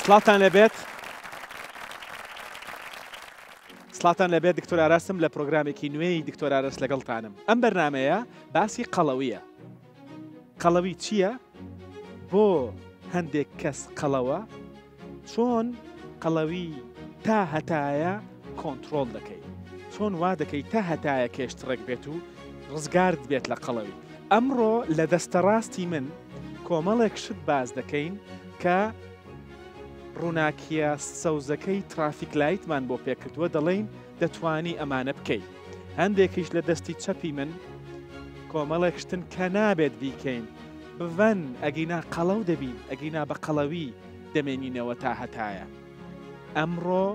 سڵاتان لەبێت سڵاتان لەبێت دکتۆر ئاراستم لە پرۆگرامێکی نوێی دکتۆر ئاراست لەگەڵتانم. ئەم بەرنامەیە باسی قەڵەویە. قەڵەوی چییە؟ بۆ هەندێک کەس قەڵەوە چۆن قەڵەوی تا هەتایە کۆنتڕۆڵ دەکەی، چۆن وا دەکەی تا هەتایە کێشتڕێک بێت و ڕزگارت بێت لە قەڵەوی. ئەمڕۆ لە دەستەڕاستی من کۆمەڵێک شت باز دەکەین کە ڕووناکیە سەوزەکەی ترافیک لایتمان بۆ پێکردووە، دەڵێن دەتوانی ئەمانە بکەیت. هەندێکیش لە دەستی چەپی من کۆمەڵێک شتن کە نابێت بیکەین، بڤەن ئەگینا قەڵەو دەبین، ئەگینا بە قەڵەوی دەمێنینەوە تا هەتایە. ئەمڕۆ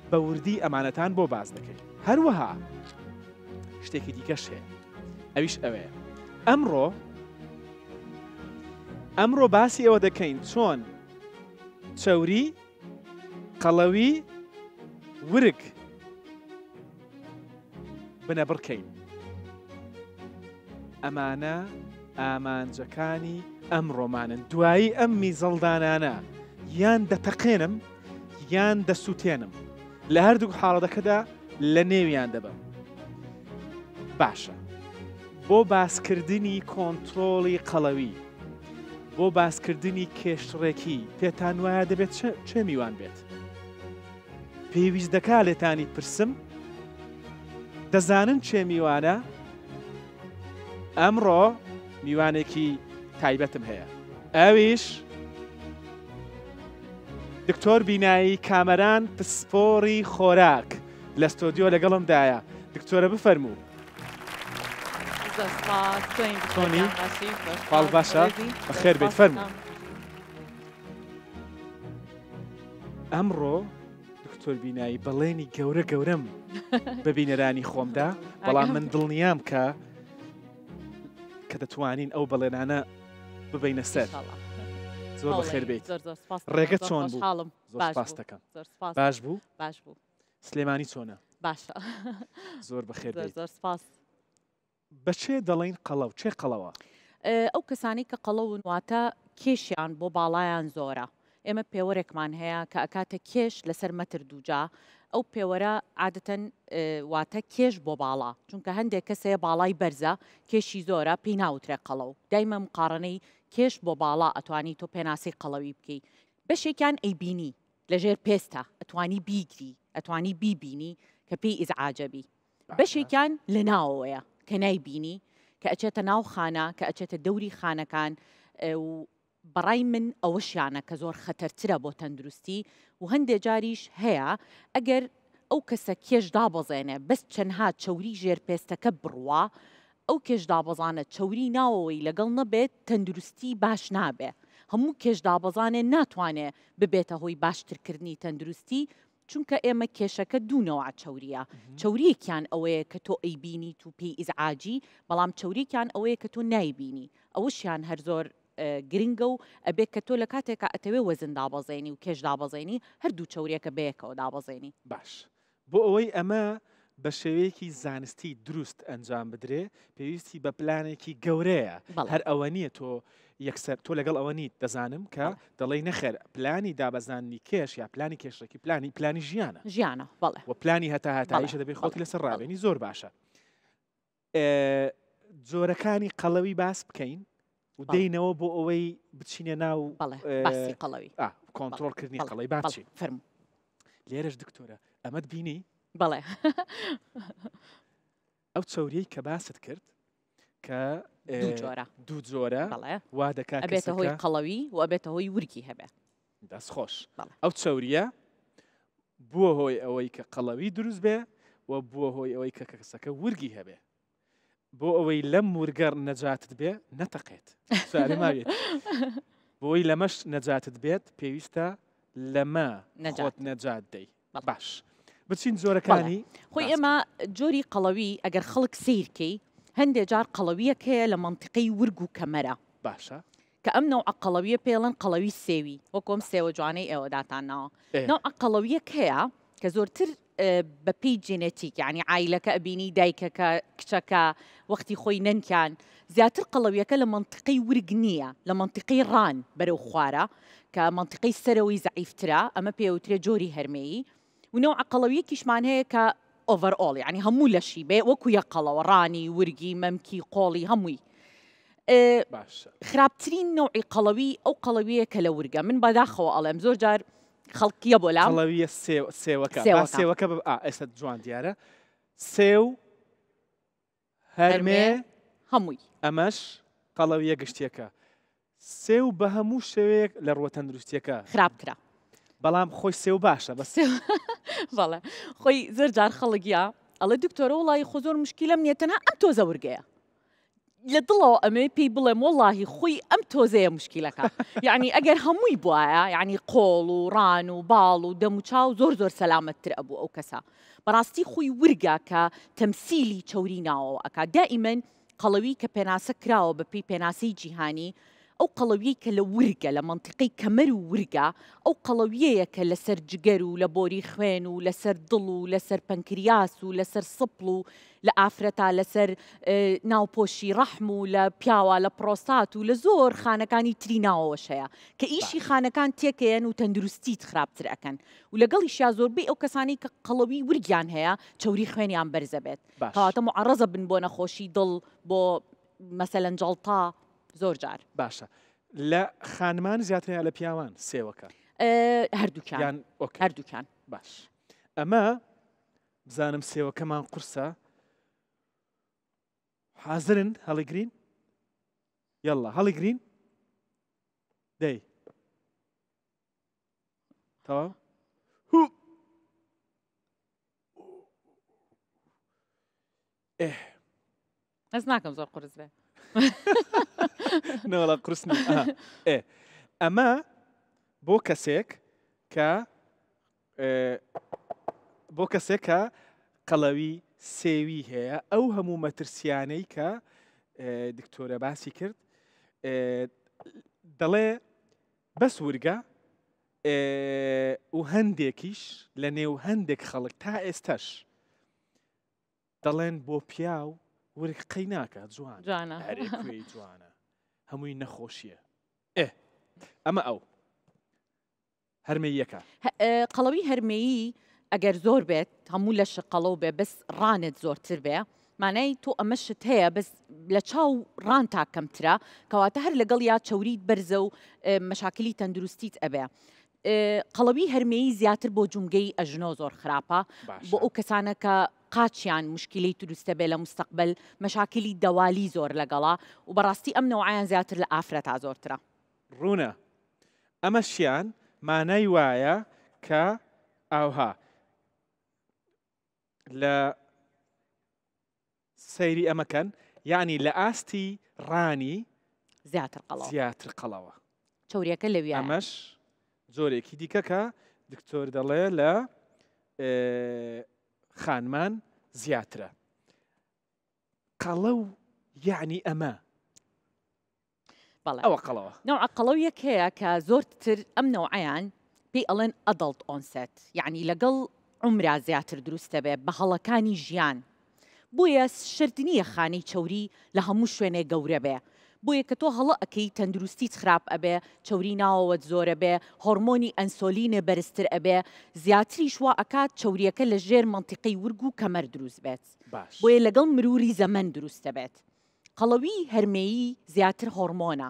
بە وردی ئەمانەتان بۆ باز دەکەین. هەروەها شتێکی دیکەش هەیە، ئەویش ئەوەیە. ئەمڕۆ باسی ئەوە دەکەین چۆن چەوری، قەڵەوی، ورگ بنەبڕکەین. ئەمانە ئامانجەکانی ئەمڕۆمانن. دوایی ئەم میزەڵدانانە یان دەتەقێنم یان دەسووتێنم، لە هەردوو حاڵەتەکەدا لە نێویان دەبم. باشە، بۆ باسکردنی کۆنتڕۆڵی قەڵەوی، بۆ باسکردنی کێشتڕێکی پێتان وایە دەبێت چێ میوان بێت؟ پێویست دەکا لێتانی پرسم، دەزانن چێ میوانە؟ ئەمڕۆ میوانێکی تایبەتم هەیە، ئەویش دکتۆر بینایی کامەران پسپۆڕی خۆراک لە ستۆدیۆ لەگەڵمدایە. دکتۆرە بفەرموو. چۆنی؟ حاڵ باشە؟ بەخێر بێت، فەرموو. ئەمڕۆ دکتۆر بینایی بەڵێنی گەورە گەورەم بە بینەرانی خۆمدا، بەڵام من دڵنیام کە دەتوانین ئەو بەڵێنانە ببینە سەر. زۆر بەخێر بێت. ڕێگە چۆن بوو؟ زۆر سپاس دەکەم. باش بوو؟ باش بوو. سلێمانی چۆنە؟ باشە. زۆر بەخێر بێت. زۆر سپاس. بەچێ دەڵێن قەڵەو؟ چێ قەڵەوە؟ ئەو کەسانی کە قەڵەون واتە کێشیان بۆ باڵایان زۆرە. ئێمە پێوەرێکمان هەیە کە ئەکاتە کێش لەسەر مەتر دووجا. ئەو پێوەرە عادەتەن واتە کێش بۆ باڵا، چونکە هەندێک کەسەیە باڵای بەرزە کێشی زۆرە پێی ناوترێ قەڵەو. دایمە مقارنەی کێش بۆ باڵا ئەتوانی تۆ پێناسی قەڵەوی بکەی. بەشێکیان ئەیبینی لەژێر پێستە، ئەتوانی بیگری، ئەتوانی بیبینی کە پێی ئیزعاجەبی. بەشێکیان لە ناوەوەیە کە نایبینی، کە ئەچێتە ناو خانە، کە ئەچێتە دەوری خانەکان. و بەڕای من ئەوەشیانە کە زۆر خەتەرترە بۆ تەندروستی. و هەندێک جاریش هەیە ئەگەر ئەو کەسە کێش دابەزێنێ بەس چەندها چەوری ژێر پێستەکە بڕوا، ئەو کێش دابەزانە چەوری ناوەوەی لەگەڵ نەبێت تەندروستی باش نابێ. هەموو کێش دابەزانێ ناتوانێت ببێتە هۆی باشترکردنی تەندروستی، چونکە ئێمە کێشەکە دوونەوە چەوریە. چەوریەکیان ئەوەیە کە تۆ ئەیبینی و پێی ئیزعاجی، بەڵام چەوریەکیان ئەوەیە کە تۆ نایبینی. ئەوەشیان هەر زۆر گرنگە و ئەبێت کە تۆ لە کاتێکە ئەتەوێ وەزن دابەزێنی و کێش دابەزێنی هەردوو چەوریەکە بەیەکەوە دابەزێنی. باش، بۆ ئەوەی ئەمە بە شێوەیەکی زانستی دروست ئەنجام بدرێ پێویستی بە پلانێکی گەورەیە. هەر ئەوە نییە تۆ یەکسەر تۆ لەگەڵ ئەوە نیت دەزانم کە دەڵێ نەخێر پلانی دابەزاننی کێش یا پلانی کێشڕێکی پلانی ژیانە بەڵێ و پلانی هەتایشە دەبێت خۆتی لەسەر ڕاوێنی. زۆر باشە. جۆرەکانی قەڵەوی باس بکەین و دەینەوە بۆ ئەوەی بچینە ناو باسی قەڵەوی کۆنتڕۆڵکردنی قەڵەوی. باچین فەرموو. لێرەش دکتۆرە ئەمەت بینی؟ بەڵێ. ئەو چەوریەی کە باست کرد کە دوو جۆرە وا دەکات ئەبێتە هۆی قەڵەوی و ئەبێتە هۆی ورگی هەبێ. دەستخۆش. ئەو چەوریە بووە هۆی ئەوەی کە قەڵەوی دروست بێ و بووە هۆی ئەوەی کە کەسەکە ورگی هەبێ. بۆ ئەوەی لەم ورگەر نەجاتت بێ نەتەقێت سالماوێت. بۆی لەمەش نەجاتت بێت پێویستە لەمە خۆت نەجات دەی. باش بچین جۆرەکانی خۆی. ئێمە جۆری قەڵەوی ئەگەر خەڵک سیرکەی هەندێک جار قەڵەویەک هەیە لە منتیقەی ورگ و کەمەرە. باشە. کە ئەم نەوع قەڵەویە پێڵەن قەڵەوی سێوی، وەکۆم سێوە جوانەی ئێوە داتانناوە. نەوع قەڵەویەک هەیە کە زۆرتر بەپی جێنێتیک یعنی عیلەکە ئەبینی دایکەکە کچەکە وەختی خۆی نەنکیان زیاتر قەڵەویەکە لە منطقەی ورگ نییە لە منطقەی ڕان بەرەو خوارە کە منطقەی سەرەوەی زەعیفترە ئەمە پێوترێ جۆری هەرمەیی و نەوع قەڵەویەکیشمان هەیە کە ئۆڤەرئۆڵ یعنی هەموو لەشی بێ وەکو یەک قەڵەوە ڕانی ورگی مەمکی قۆڵی هەمووی خراپترین نوعی قەڵەوی ئەو قەڵەویە کە لە ورگە من بەداخەوە ئەڵێم زۆر جار خەڵکیە بۆ لام قەڵەویە سێوەکە ئێستا جوان دیارە سێو هەرمێ هەمووی ئەمەش قەڵەویە گشتیەکە سێو بە هەموو شێوەیەک لە ڕوە تەندروستیەکە خراپترە بەڵام خۆی سێو باشە بەس بەڵێ خۆی زۆر جار خەڵکیە ئەڵێ دکتۆرە وڵی خۆ زۆر مشکیلەم نیە تەنها ئەم تۆزە ورگەیە لە دڵەوە ئەمێ پێی بڵێم وەڵاهی خۆی ئەم تۆزەیە مشکیلەکە یعنی ئەگەر هەمووی بواە یعنی قۆڵ و ڕان و باڵ و دەم و چاو زۆر زۆر سەلامەتتر ئەبوو ئەو کەسە بەڕاستی خۆی ورگە کە تەمسیلی چەوری ناوەوە ئەکا دائیمەن قەڵەوی کە پێناسە کراوە بە پێی پێناسەی جیهانی ئەو قەڵەویەی کە لە ورگە لە منطقەی کەمەر و ورگە ئەو قەڵەویەیە کە لەسەر جگەر و لە بۆری خوێن و لەسەر دڵ و لەسەر پەنکریاس و لەسەر سپڵ و لە ئافرەتا لەسەر ناوپۆشی ڕەحم و لە پیاوە لە پرۆستات و لە زۆر خانەکانی تری ناوەوەش هەیە کە ئیشی خانەکان تێکەیەن و تەندروستیت خراپتر ئەکەن و لەگەڵیشیا زۆربەی ئەو کەسانی کە قەڵەوی ورگیان هەیە چەوری خوێنیان بەرزە بێت کەواتە معەڕەزە بن بۆ نەخۆشی دڵ بۆ مەسەلەن جەڵتا زۆر جار باشە لە خانمان زیاترە لە پیاوان سێوەکە هەردووکان باش ئەمە بزانم سێوەکەمان قورسە حازرن هەڵیگرین یەڵا هەڵیگرین دەی تەواو ئەس ناکەم زۆر قورس بێ نەوەڵا قورسنی ئەمە بۆ کەسێک کە قەڵەوی سێوی هەیە ئەو هەموو مەترسیانەی کە دکتۆرە باسی کرد دەڵێ بەس ورگە و هەندێکیش لە نێو هەندێک خەڵک تا ئێستاش دەڵێن بۆ پیاو ورگ قەی ناکات جوانە هەرێکوێی جوانە هەمووی نەخۆشیە ئەمە ئەو هەرمەییەکە قەڵەوی هەرمەیی ئەگەر زۆر بێت هەموو لە شقەڵەو بێ بەس ڕانت زۆرتر بێ مانای تۆ ئەمەشت هەیە بەس لە چاو ڕان تا کەمترە کەواتە هەر لەگەڵ یا چەوریت بەرزە و مەشاکلی تەندروستیت ئەبێ قەڵەوی هەرمەیی زیاتر بۆ جونگەی ئەژنۆ زۆر خراپە بۆ ئەو کەسانە کە قاچیان مشکلی دروستە بێ لە مستەقبل مەشاکلی دەوالی زۆر لەگەڵا و بەڕاستی ئەم نەوعیان زیاتر لە ئافرەتا زۆرترە ڕوونە ئەمە شیان مانای وایە کە ئاوها لە سەیری ئەمەکەن یعنی لە ئاستی ڕانی زیاتر قەڵەوە چەوریەکە لەوی ئەمەش زۆرێکی دیکەکە دکتۆر دەڵێ لە خانمان زیاترە قەڵەو یعنی ئەمە ئەوە قەڵەوە نەوع قەڵەویەک هەیە کە زۆرتر ئەم نەوعیان پێی ئەڵێن ئەدەڵت ئۆنسەت یعنی لەگەڵ عمرا زیاتر دروستە بێ بە هەڵەکانی ژیان بۆیە شرت نییە خانەی چەوری لە هەموو شوێنێ گەورە بێ بۆیە کە تۆ هەڵە ئەەکەی تەندروستیت خراپ ئەبێ چەوری ناوەوەت زۆرە بێ هۆرمۆنی ئەنسۆلینە بەرزتر ئەبێ زیاتریش وا ئەکات چەوریەکە لە ژێر منطقەی ورگ و کەمەر دروست بێت بۆیە لەگەڵ مروری زەمن دروستە بێت قەڵەوی هەرمەیی زیاتر هۆرمۆنە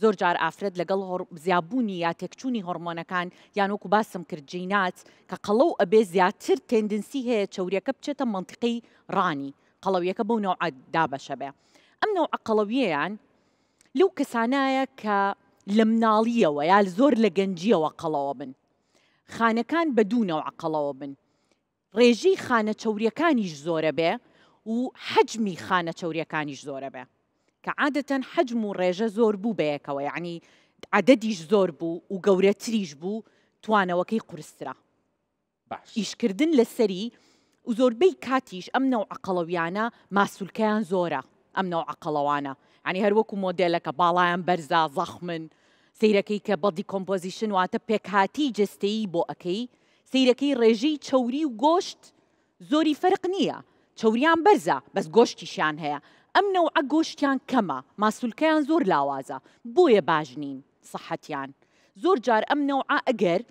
زۆر جار ئافرەت لەگەڵ زیابوونی یا تێکچوونی هۆرمۆنەکان یان وەکو باسم کرد جینات کە قەڵەو ئەبێ زیاتر تێندنسی هەیە چەوریەکە بچێتە منطقەی ڕانی قەڵەویەکە بەو نەوع دابەشە بێ ئەم نەوع قەڵەویەیان لەو کەسانایە کە لە مناڵیەوە یا زۆر لە گەنجیەوە قەڵەوە بن خانەکان بە دوو نەوع قەڵەوە بن ڕێژەی خانە چەوریەکانیش زۆرە بێ و حەجمی خانە چەوریەکانیش زۆرە بێ کە عادەتەن حەجم و ڕێژە زۆر بوو بەیەکەوە یعنی عەدەدیش زۆر بوو و گەورەتریش بوو توانەوەکەی قورسترە ئیشکردن لەسەری و زۆربەی کاتیش ئەم نەوع قەڵەویانە ماسوولکەیان زۆرە ئەم نەوع قەڵەوانە ینی هەروەکو مۆدێلەکە باڵایان بەرزە زەخمن سیرەکەی کە بەڵدی کۆمپۆزیشن واتە پێکهاتی جستەیی بۆ ئەەکەی سیرەکەی ڕێژەی چەوری و گۆشت زۆری فەرق نییە چەوریان بەرزە بەس گۆشتیشیان هەیە ئەم نەوعە گۆشتیان کەمە ماسوولکەیان زۆر لاوازە بۆیە باش نین سەحەتیان زۆر جار ئەم نەوعە ئەگەر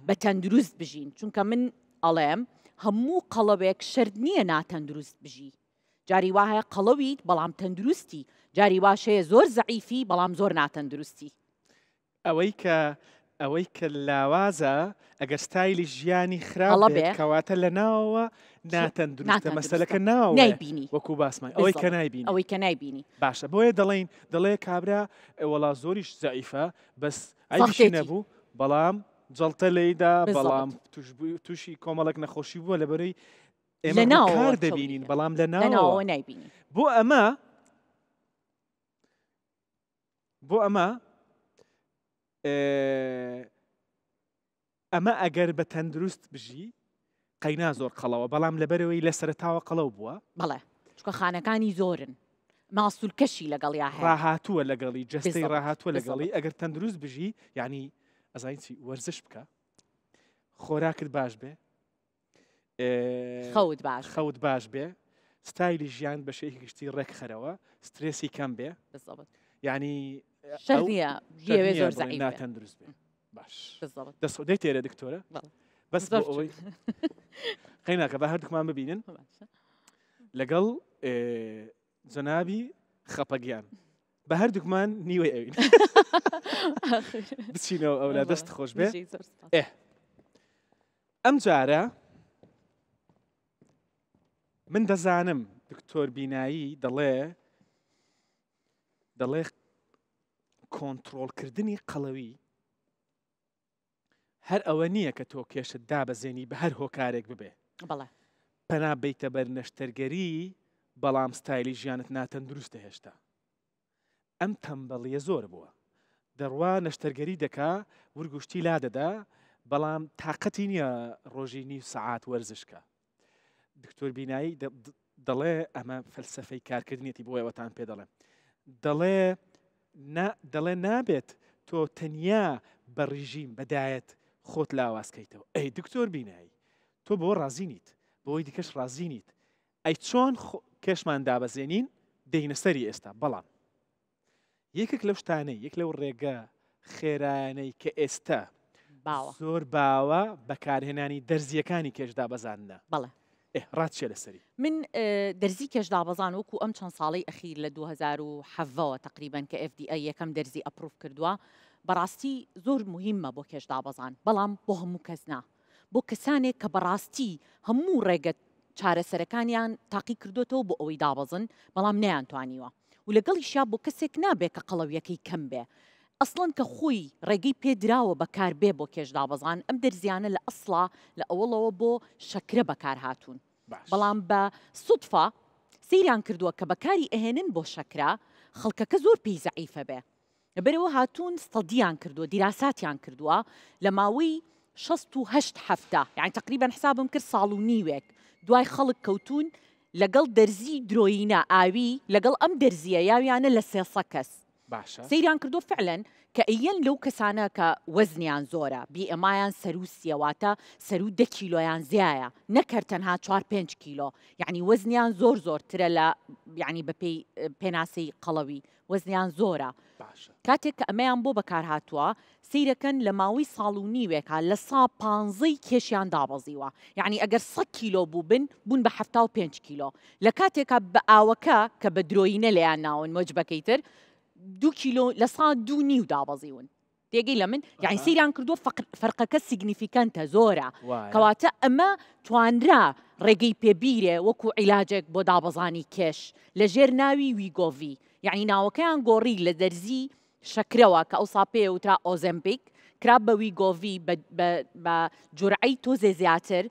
بە تەندروست بژین چونکە من ئەڵێم هەموو قەڵەوێک شەرت نییە ناتەندروست بژی جاری وا هەیە قەڵەویت بەڵام تەندروستی جاری واشەیە زۆر زەعیفی بەڵام زۆر ناتەندروستی ئەوەی کە لاوازە ئەگەر ستایلی ژیانی خراپ بێت کەواتە لە ناوەوە ناتەندروستە مەسەلەکە ناوە نایبینی وەکو باسمان ئەوەی کە نایبینی باشە بۆیە دەڵێ کابرا وەڵا زۆریش زەعیفە بەس ئایشی نەبوو بەڵام جەڵتە لێیدا بەڵام تووشی کۆمەڵک نەخۆشی بووە لەبەرەی ئێمە کار دەبینین بەڵام لە ناوەوە نایبینی بۆ ئەمە ئەمە ئەگەر بە تەندروست بژی قەینا زۆر قەڵەوە بەڵام لەبەرەوەی لە سەرتاوە قەڵەو بووە بەڵێ چکە خانەکانی زۆرن ماسوولکەشی لەگەڵیا هەیە ڕاهاتووە لەگەڵی جەستەی ڕاهاتووە لەگەڵی ئەگەر تەندروست بژی یعنی ئەزانین چی وەرزش بکە خۆراکت باش بێ خەوت باش بێ ستایلی ژیان بە شێکی گشتی ڕێکخەرەوە سترێسی کەم بێ یعنی شەرنیە ژێوێ زۆر زەعیف ناتەندروست بێ باش دەسەودەی تێرە دکتۆرە بەس بۆ ئەوەی قەیناکە بە هەردووکمان ببینن لەگەڵ جەنابی خەپەگیان بە هەردووکمان نیوەی ئەوین بچینەوە ئەولا دەست خۆش بێ ئەم جارە من دەزانم دکتۆر بینایی دەڵێ کۆنتڕۆڵکردنی قەڵەوی هەر ئەوە نییە کە تۆ کێشت دابەزێنی بە هەر هۆکارێک ببێ پەنا بیتە بەر نەشتەرگەری بەڵام ستایلی ژیانت ناتەندروستە هێشتا ئەم تەمبەڵیە زۆر بووە دەڕوا نەشتەرگەری دەکا ورگوشتی لا دەدا بەڵام تااقەتی نییە ڕۆژی نیو سەعات وەرزشکە دکتۆر بینایی دەڵێ ئەمە فەلسەفەی کارکردنیەتی بۆیەوەتان پێ دەڵێ نابێت تۆ تەنیا بە ڕیژیم بەدایەت خۆت لاوازکەیتەوە ئەی دکتۆر بینایی تۆ بۆ ڕازینیت بۆی دیکەش ڕازینیت ئەی چۆن کێشمان دابەزێنین دەینە سەری ئێستا بەڵام یەکێک لەو شتانەی یەک لەو ڕێگە خێرانەی کە ئێستا زۆر باوە بەکارهێنانی دەرزیەکانی کێشدا بەزانە بەڵێ ڕاتچێ لەسەری من دەرزی کێشدابەزان وەکو ئەم چەند ساڵی ئەخیر لە 2007ەوە تقریبان کە FDA یەکەم دەرزی ئەپروف کردووە بەڕاستی زۆر مهمە بۆ کێشدابەزان بەڵام بۆ هەموو کەسنا بۆ کەسانێک کە بەڕاستی هەموو ڕێگەت چارەسەرەکانیان تاقی کردوتەوە بۆ ئەوەی دابەزن بەڵام نەیانتوانیوە و لەگەڵیشیا بۆ کەسێک نابێت کە قەڵەویەکەی کەم بێ ئەسڵەن کە خۆی ڕێگەی پێدراوە بەکار بێ بۆ کێشدابەزان ئەم دەرزیانە لە ئەسڵا لە ئەوڵەوە بۆ شەکرە بەکار هاتوون بەڵام بە سوودفا سەیریان کردووە کە بەکاری ئەهێنن بۆ شەکرا خەڵکەکە زۆر پێی زەعیفە بێ لەبەرەوە هاتوون ستەدیان کردووە دیراساتیان کردووە لە ماوەی 68 هەفتە یعنی تقریبا حسابم کرد ساڵ و نیوێک دوای خەڵک کەوتون لەگەڵ دەرزی درۆیینە ئاوی لەگەڵ ئەم دەرزیە یاویانە لە 300 کەس سەیریان کردو فعلەن کە ئەیەن لەو کەسانە کە وەزنیان زۆرە BMI-یان سەروسیەواتە سەرو 10 کیلۆیان زیایە نەکرد تەنها 4-5 کیلۆ یعنی وەزنیان زۆرترە لە یعنی بە پێناسەی قەڵەوی وەزنیان زۆرە کاتێک کە ئەمەیان بۆ بەکار هاتووە سیرەکەن لە ماوەی ساڵ و نیوێکە لە 115 کێشیان دابەزیوە یعنی ئەگەر 100 کیلۆ بوون بە 75 کیلۆ لە کاتێکە بە ئاوەکە کە بە درۆیینە لەیان ناون مۆجبەکەی تر 2 کیلۆ لە 102 دابەزیون تێگەی لە من یعنی سەیریان کردووە فەرقەکە سیگنیفیکەنتە زۆرە کەواتە ئەمە توانرا ڕێگەی پێبیرێ وەکو عیلاجێک بۆ دابەزانی کێش لە ژێر ناوی ویگۆڤی یعنی ناوەکەیان گۆڕی لە دەرزی شەکرەوە کە ئەو ساپەیە وترا ئۆزەمپیک کرا بە ویگۆڤی بە جورعەی تۆزێ زیاتر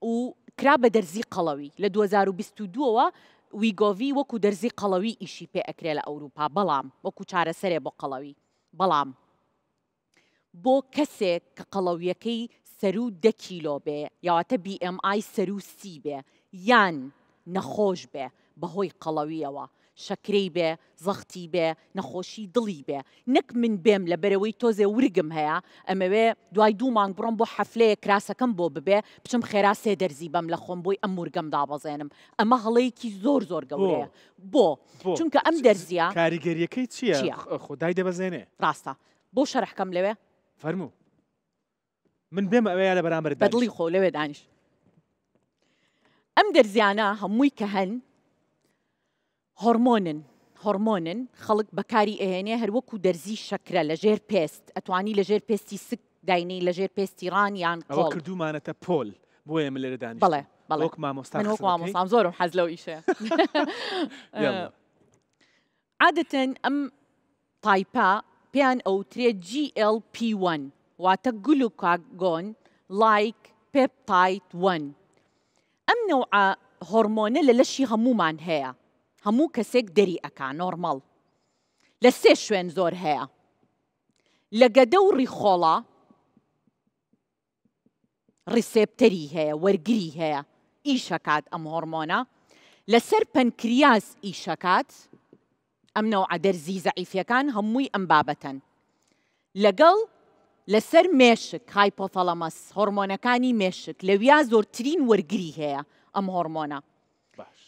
و کرا بە دەرزی قەڵەوی لە 2022ەوە ویگۆڤی وەکو دەرزی قەڵەوی ئیشی پێ ئەکرێ لە ئەوروپا بەڵام وەکو چارەسەرێ بۆ قەڵەوی بەڵام بۆ کەسێک کە قەڵەویەکەی سەرو 10 کیلۆ بێ یاواتە BMI سەرو 30 بێ یان نەخۆش بێ بەهۆی قەڵەویەوە شەکرەی بێ زەختی بێ نەخۆشی دڵی بێ نەک من بێم لە بەرەوەی تۆزێ ورگم هەیە ئەمەوێ دوای 2 مانگ بڕۆم بۆ حەفلەیە کراسەکەم بۆ ببێ بچم خێرا 3 دەرزی بەم لە خۆم بۆی ئەم ورگەم دابەزێنم ئەمە هەڵەیەکی زۆر گەورەیە بۆ چونکە ئەم دەرزیە کاریگەریەکەی چییە خۆدای دەبەزێنێ ڕاستە بۆ شەرحکەم لەوێ فەرموو من بێم ئەوەیە لە بەرامبەر بەدڵی خۆ لەوێ دانیش ئەم دەرزیانە هەمووی کە هەن هۆرمۆنن خەڵک بەکاری ئەهێنێ هەروەکو دەرزی شەکرە لە ژێر پێست ئەتوانی لە ژێر پێستی سک داینەی لە ژێر پێستی ڕان یان ئەوە کردومانەتە پۆل بۆیە من لێرە دانیشتم بەڵێ وەک مامۆستا من وەک مامۆستام زۆرم حەز لەو ئیشەیە عادەتەن ئەم تایپە پێیان ئەوترێ GLP-1 واتە گلوکاگۆن لايك پێپتاید 1 ئەم نەوعە هۆرمۆنە لە لەشی هەمومان هەیە هەموو کەسێک دەری ئەکا نۆرمەڵ لە 3 شوێن زۆر هەیە لە گەدە و ڕیخۆڵە ڕیسێپتەری هەیە وەرگری هەیە ئیشەکات ئەم هۆرمۆنە لەسەر پەنکریاز ئیشەکات ئەم نەوعە دەرزی زەعیفیەکان هەمووی ئەم بابەتەن لەگەڵ لەسەر مێشک هایپۆتەلەمەس هۆرمۆنەکانی مێشک لەویا زۆرترین وەرگری هەیە ئەم هۆرمۆنە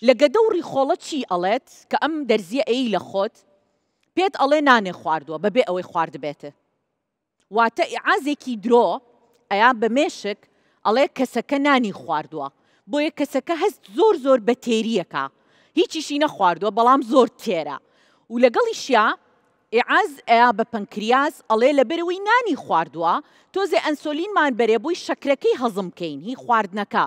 لە گەدە و ڕیخۆڵە چی ئەڵێت کە ئەم دەرزیە ئەی لە خۆت پێت ئەڵێ نانێ خواردووە بەبێ ئەوەی خواردبێتە واتە ئیعازێکی درۆ ئەیا بە مێشک ئەڵێ کەسەکە نانی خواردووە بۆیە کەسەکە هەست زۆر بە تێریەکە هیچیشی نەخواردووە بەڵام زۆر تێرە و لەگەڵیشیا ئیعاز ئەیا بە پەنکریاز ئەڵێ لەبەرەوەی نانی خواردووە تۆزێ ئەنسۆلینمان بەرێ بووی شەکرەکەی هەزمکەین هی خواردنەکە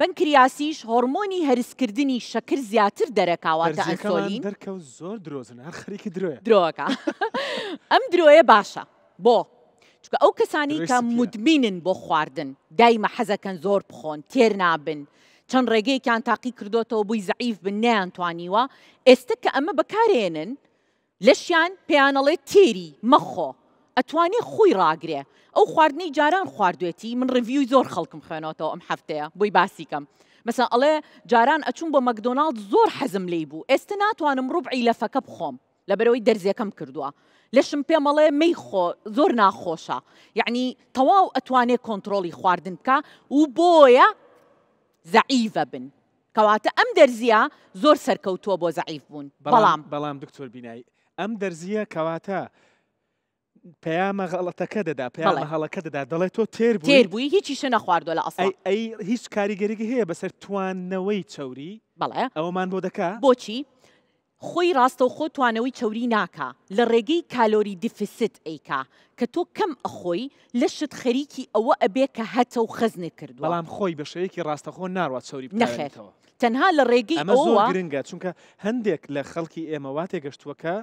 پەنکریاسیش هۆرمۆنی هەرسکردنی شەکر زیاتر دەرەکاواتە ئەنسۆلین دەرکەوت زۆر درۆزن هەر خەریکی درۆیە درۆکە ئەم درۆیە باشە بۆ چونکە ئەو کەسانی کە مدمینن بۆ خواردن دایمە حەزەکەن زۆر بخۆن تێر نابن چەند ڕێگەیەکیان تاقی کردوتەوە بووی زەعیف بن نەیانتوانیوە ئێستا کە ئەمە بەکارێنن لەشیان پێیانەڵێ تێری مەخۆ ئەتوانێ خۆی ڕاگرێ ئەو خواردنەی جاران خواردوێتی من ڕڤیوی زۆر خەڵکم خوێنەوەتەوە ئەم هەفتەیە بۆی باسیکەم مەسەن ئەڵێ جاران ئەچوون بۆ مەکدۆناڵد زۆر حەزم لێی بوو ئێستا ناتوانم ڕوبعی لەفەکە بخۆم لەبەرەوەی دەرزیەکەم کردووە لەشم پێمەڵێ مەیخۆ زۆر ناخۆشە یعنی تەواو ئەتوانێ کۆنتترۆلی خواردن بکە و بۆیە زەعیفە بن کەواتە ئەم دەرزیە زۆر سەرکەوتووە بۆ زەعیف بوون بەڵام دکتۆر بینایی ئەم دەرزیە کەواتە پەیامە غەڵەتەکە دەدا پەیامە هەڵەکە دەدا دەڵێت تۆ تێر بووی هیچیشە نەخواردووە لە ئەسڵ ئەی هیچ کاریگەریگە هەیە بەسەر توانەوەی چەوری بەڵێ ئەومان بۆ دەکا بۆچی خۆی ڕاستەوخۆ توانەوەی چەوری ناکا لە ڕێگەی کالۆری دیفیسیت ئەیکا کە تۆ کەم ئەخۆی لەشت خەریکی ئەوە ئەبێ کە هەتە و خەزنێ کردووە بەڵام خۆی بە شەیەکی ڕاستەخۆ ناڕات چەوری نەخێتەوە تەنها لە ڕێگەی ئەمە زۆر گرنگە چونکە هەندێک لە خەڵکی ئێمە وا تێگەشتووەکە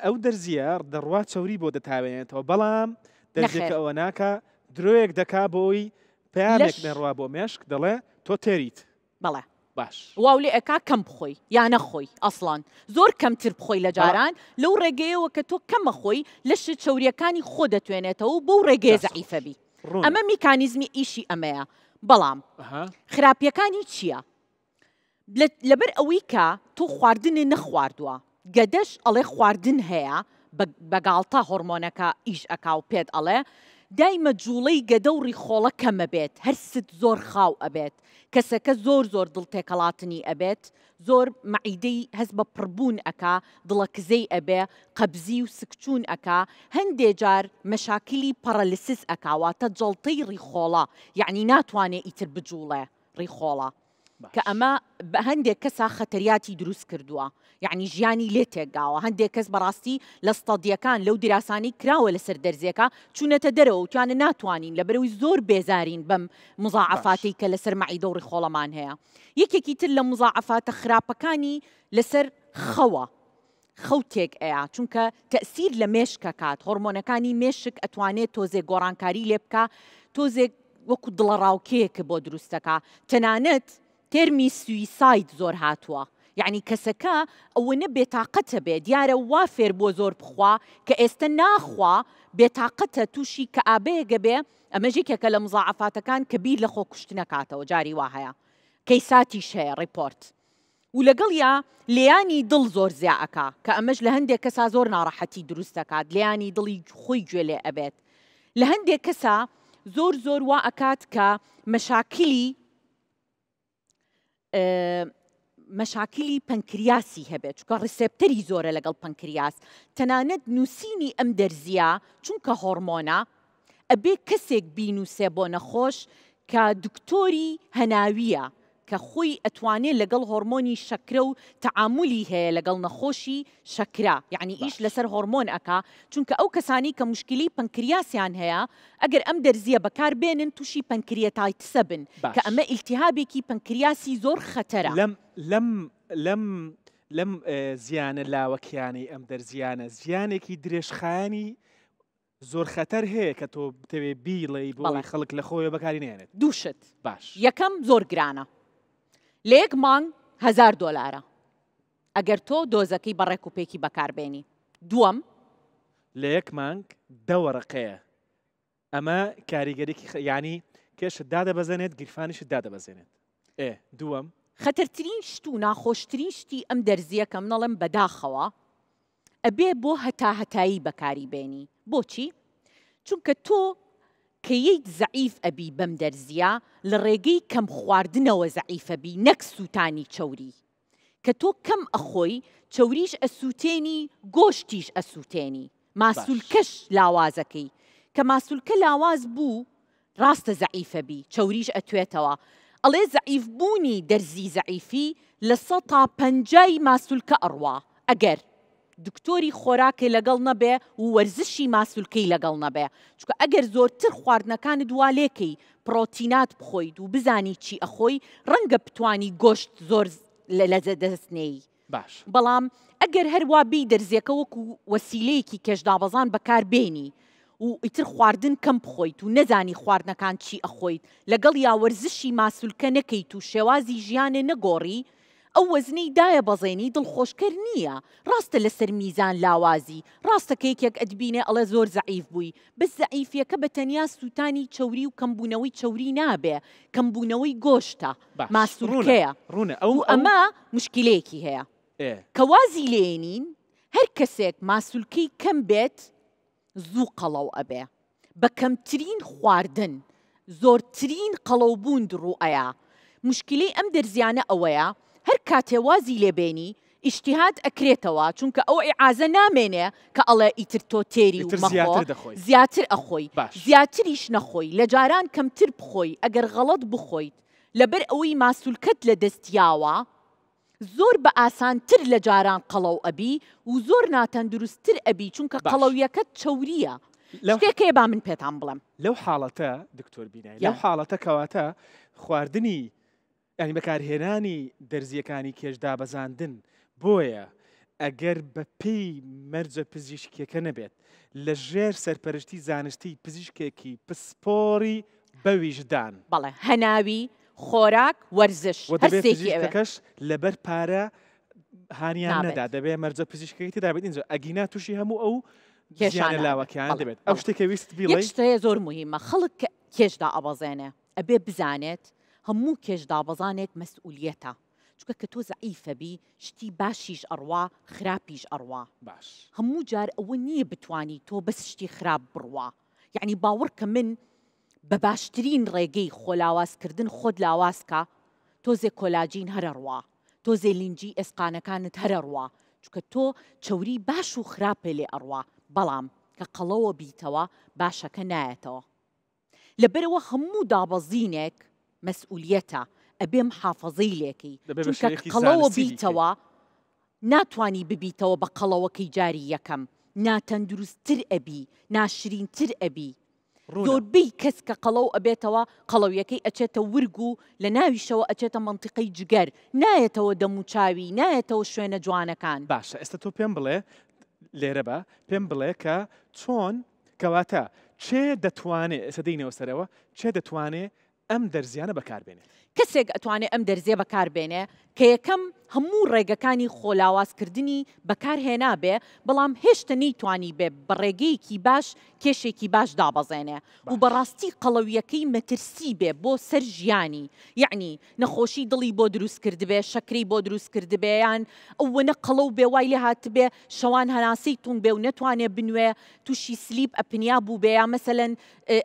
ئەو دەرزیە دەڕوات چەوری بۆ دەتاوێنێتەوە بەڵام دەرزێکە ئەوە ناکە درۆیەک دەکا بۆی پەیامێک نێڕوا بۆ مێشک دەڵێ تۆ تێریت بەڵێ باش واو لێ ئەکا کەم بخۆی یا نەخۆی ئەسڵان زۆر کەمتر بخۆی لە جاران لەو ڕێگەیەوە کە تۆ کەمە خۆی لەش چەوریەکانی خۆ دەتوێنێتەوە بەو ڕێگەیە زەعیفەبی ئەمە میکانیزمی ئیشی ئەمەیە بەڵام خراپیەکانی چییە لەبەر ئەوەی کە تۆ خواردنی نەخواردووە گەدەش ئەڵێ خواردن هەیە بەگاڵتا هۆرمۆنەکە ئیش ئەکا و پێت ئەڵێ دایمە جوڵەی گەدە و ڕیخۆڵە کەمە بێت هەرست زۆر خاو ئەبێت کەسەکە زۆر دڵ تێکەڵاتنی ئەبێت زۆر مەعیدەی هەست بە پڕبوون ئەکا دڵەکزەی ئەبێ قەبزی و سکچوون ئەکا هەندێ جار مەشاکلی پەرەلیسیس ئەکاواتە جەڵتەی ڕیخۆڵە یعنی ناتوانێ ئیتر بجوڵێ ڕیخۆڵە کە ئەمە بە هەندێک کەسا خەتەریاتی دروست کردووە یعنی ژیانی لێ تێکگاوە هەندێک کەس بەڕاستی لە ستەدیەکان لەو دیراسانی کراوە لەسەر دەرزیەکە چوونەتە دەرەوە وتوانە ناتوانین لەبەرەوەی زۆر بێزارین بەم مزاعفاتی کە لەسەر مەعیدە و ڕیخۆڵەمان هەیە یەکێکی تر لە مزاعفاتە خراپەکانی لەسەر خەوتێک ئەیە چونکە تەئسیر لە مێشکە کات هۆرمۆنەکانی مێشک ئەتوانێت تۆزێک گۆڕانکاری لێ بکە تۆزێک وەکو دڵە ڕاوکەیەکە بۆ دروستەکە تەنانەت تێرمی سویساید زۆر هاتووە یعنی کەسەکە ئەوەنە بێتاقەتە بێ دیارە وا فێر بۆ زۆر بخوا کە ئێستا ناخوا بێتاقەتە تووشی کە ئابەیەگە بێ ئەمەژێکێکە لە مزاعفاتەکان کە بیر لە خۆ کوشتنەکاتەوە جاری وا هەیە کەیساتیش هەیە ڕیپۆرت و لەگەڵیا لێیانی دڵ زۆر زیاکە کە ئەمەش لە هەندێک کەسا زۆر ناڕەحەتی دروست دەکات لێیانی دڵی خۆی گوێ لێ ئەبێت لە هەندێک کەسا زۆر وا ئەکات کە مەشاکلی پەنکریاسی هەبێت چونکە ڕسێپتەری زۆرە لەگەڵ پەنکریاس تەنانەت نووسینی ئەم دەرزیە چونکە هۆرمۆنە ئەبێ کەسێک بینووسێ بۆ نەخۆش کە دکتۆری هەناویە کە خۆی ئەتوانێت لەگەڵ هۆرمۆنی شەکرە و تەعاملی هەیە لەگەڵ نەخۆشی شەکرا یعنی ئیش لەسەر هۆرمۆن ئەکا چونکە ئەو کەسانی کە مشکلی پەنکریاسیان هەیە ئەگەر ئەم دەرزیە بەکار بێنن تووشی پەنکریەتایتسە بن کە ئەمە ئیلتیهابێکی پەنکریاسی زۆر خەتەرە لەم زیانە لاوەکیانی ئەم دەرزیانە زیانێکی درێژخایانی زۆر خەتەر هەیە کە تۆ بتەوێ بیڵێ بۆ خەڵک لە خۆی بەکاری نێنێت دووشت باش یەکەم زۆر گرانە لە یەک مانگ $1000 ئەگەر تۆ دۆزەکەی بەڕێک و پێکی بەکاربێنی دووەم لە یەک مانگ 10 وەرەقەیە ئەمە کاریگەرێکی یعنی کێشت دادەبەزێنێت گیرفانیشت دادەبەزێنێت دووەم خەتەرترین شت و ناخۆشترین شتی ئەم دەرزیە کە منەڵم بەداخەوە ئەبێ بۆ هەتایی بەکاری بێنی بۆچی؟ چونکە تۆ کەیت زەعیف ئەبی بەم دەرزیە لە ڕێگەی کەم خواردنەوە زەعیفەبی نەک سووتانی چەوری کە تۆ کەم ئەخۆی چەوریش ئەسووتێنی گۆشتیش ئەسووتێنی ماسوولکەش لاوازەکەی کە ماسوولکە لاواز بوو ڕاستە زەعیفەبی چەوریش ئەتوێتەوە ئەڵێ زەعیف بوونی دەرزی زەعیفی لە 100 تا 50 ماسوولکە ئەڕوا ئەگەر دکتۆری خۆراکێ لەگەڵ نەبێ و وەرزشی ماسوولکەی لەگەڵ نەبێ چونکە ئەگەر زۆرتر خواردنەکانت دوالێکەی پرۆتینات بخۆیت و بزانی چی ئەخۆی ڕەنگە بتوانی گۆشت زۆر لە دەستنێی باش بەڵام ئەگەر هەروە بی دەرزیەکە وەکو وەسیلەیەکی کێشدابەزان بەکاربێنی و ئیتر خواردن کەم بخۆیت و نەزانی خواردنەکان چی ئەخۆیت لەگەڵ یا وەرزشی ماسوولکە نەکەیت و شێوازی ژیانێ نەگۆڕی ئەو وەزنەی دایە بەزێنی دڵخۆشکەر نییە ڕاستە لەسەر میزان لاوازی ڕاستە کەیەکێک ئەدبینێ ئەڵێ زۆر زەعیف بووی بەس زەعیفیەکە بە تەنیا سووتانی چەوری و کەمبوونەوەی چەوری نابێ کەمبوونەوەی گۆشتە ماسوولکەیە ئەو ئەمە مشکلەیەکی هەیە کە وازی لێنین هەر کەسێک ماسوولکەی کەم بێت زوو قەڵەو ئەبێ بە کەمترین خواردن زۆرترین قەڵەوبوون دڕوئەیە مشکلەی ئەم دەرزیانە ئەوەیە هەر کاتێ وازی لێبێنی ئیشتیهات ئەکرێتەوە چونکە ئەو ئیعازە نامێنێ کە ئەڵێ ئیتر تۆ تێری و مەخۆ زیاتر ئەخۆی زیاتریش نەخۆی لە جاران کەمتر بخۆی ئەگەر غەڵەت بخۆیت لەبەر ئەوەی ماسوولکەت لە دەستیاوە زۆر بە ئاسانتر لە جاران قەڵەو ئەبی و زۆر ناتەندروستتر ئەبی چونکە قەڵەویەکەت چەوریە شتێکێ با من پێتان بڵێم لەو حاڵەتە دکتۆر بینایی لەو حاڵەتە کەواتە خواردنی ینی بەکارهێنانی دەرزیەکانی کێشدابەزاندن بۆیە ئەگەر بە پێی مەرجە پزیشکیەکە نەبێت لە ژێر سەرپەرشتی زانستی پزیشکێکی پسپۆری بەویژدان بەڵێ هەناوی خۆراک وەرزش هەرسێکەکەش لەبەر پارە هانیان نەدا دەبێت مەرجە پزیشکەکەی تێدا بێت اینجا ئەگینا تووشی هەموو ئەو کێشانە لاوەکیان دەبێت ئەو شتێکە ویست بیڵێ شتەیە زۆر مهمە خەڵک کێشدا ئەبەزێنێ ئەبێ بزانێت هەموو کێشدابەزانێک مەسئولیەتە چونکە کە تۆ زەعیفەبی شتی باشیش ئەڕوا خراپیش ئەڕوا باش هەموو جار ئەوە نییە بتانی تۆ بەس شتی خراپ بڕوا یعنی باوەڕکە من بە باشترین ڕێگەی خۆلاوازکردن خۆت لاوازکە تۆزێ کۆلاجین هەرەڕوا تۆزێ لینجی ئێسقانەکانت هەرەڕوا چونکە تۆ چەوری باش و خراپێ لێ ئەڕوا بەڵام کە قەڵەوە بیتەوە باشەکە نایەتەوە لەبەرەوە هەموو دابەزینێک مەسئولیەتە ئەبێ محافەزەی لێکەی چونکە قەڵەوە بیتەوە ناتوانی ببیتەوە بە قەڵەوەکەی جاری یەکەم ناتەندروستتر ئەبی ناشرینتر ئەبی زۆربەی کەس کە قەڵەو ئەبێتەوە قەڵەویەکەی ئەچێتە ورگ و لە ناویشەوە ئەچێتە مەنتیقەی جگەر نایەتەوە دەموچاوی نایەتەوە شوێنە جوانەکان باشە ئێستا تۆ پێم بڵێ لێرە بە پێم بڵێ کە چۆن کەواتە چێ دەتوانێت ئێستا دەینەوە سەرەوە چێ دەتوانێت ئەم دەرزیانە بەکاربێنێت کەسێک ئەتوانێت ئەم دەرزێ بەکاربێنێ کە یەکەم هەموو ڕێگەکانی خۆلاوازکردنی بەکارهێنا بێ بەڵام هێشتا نەیتوانی بێ بە ڕێگەیەکی باش کێشێکی باش دابەزێنێ و بەڕاستی قەڵەویەکەی مەترسی بێ بۆ سەر ژیانی یعنی نەخۆشی دڵی بۆ دروست کردبێ شەکری بۆ دروست کردبێ یان ئەوەنە قەڵەو بێ وای لێ هاتبێ شەوان هەناسەی تون بێ و نەتوانێ بنوێ تووشی سلیپ ئەپنیا بوو بێ یا مەسەلەن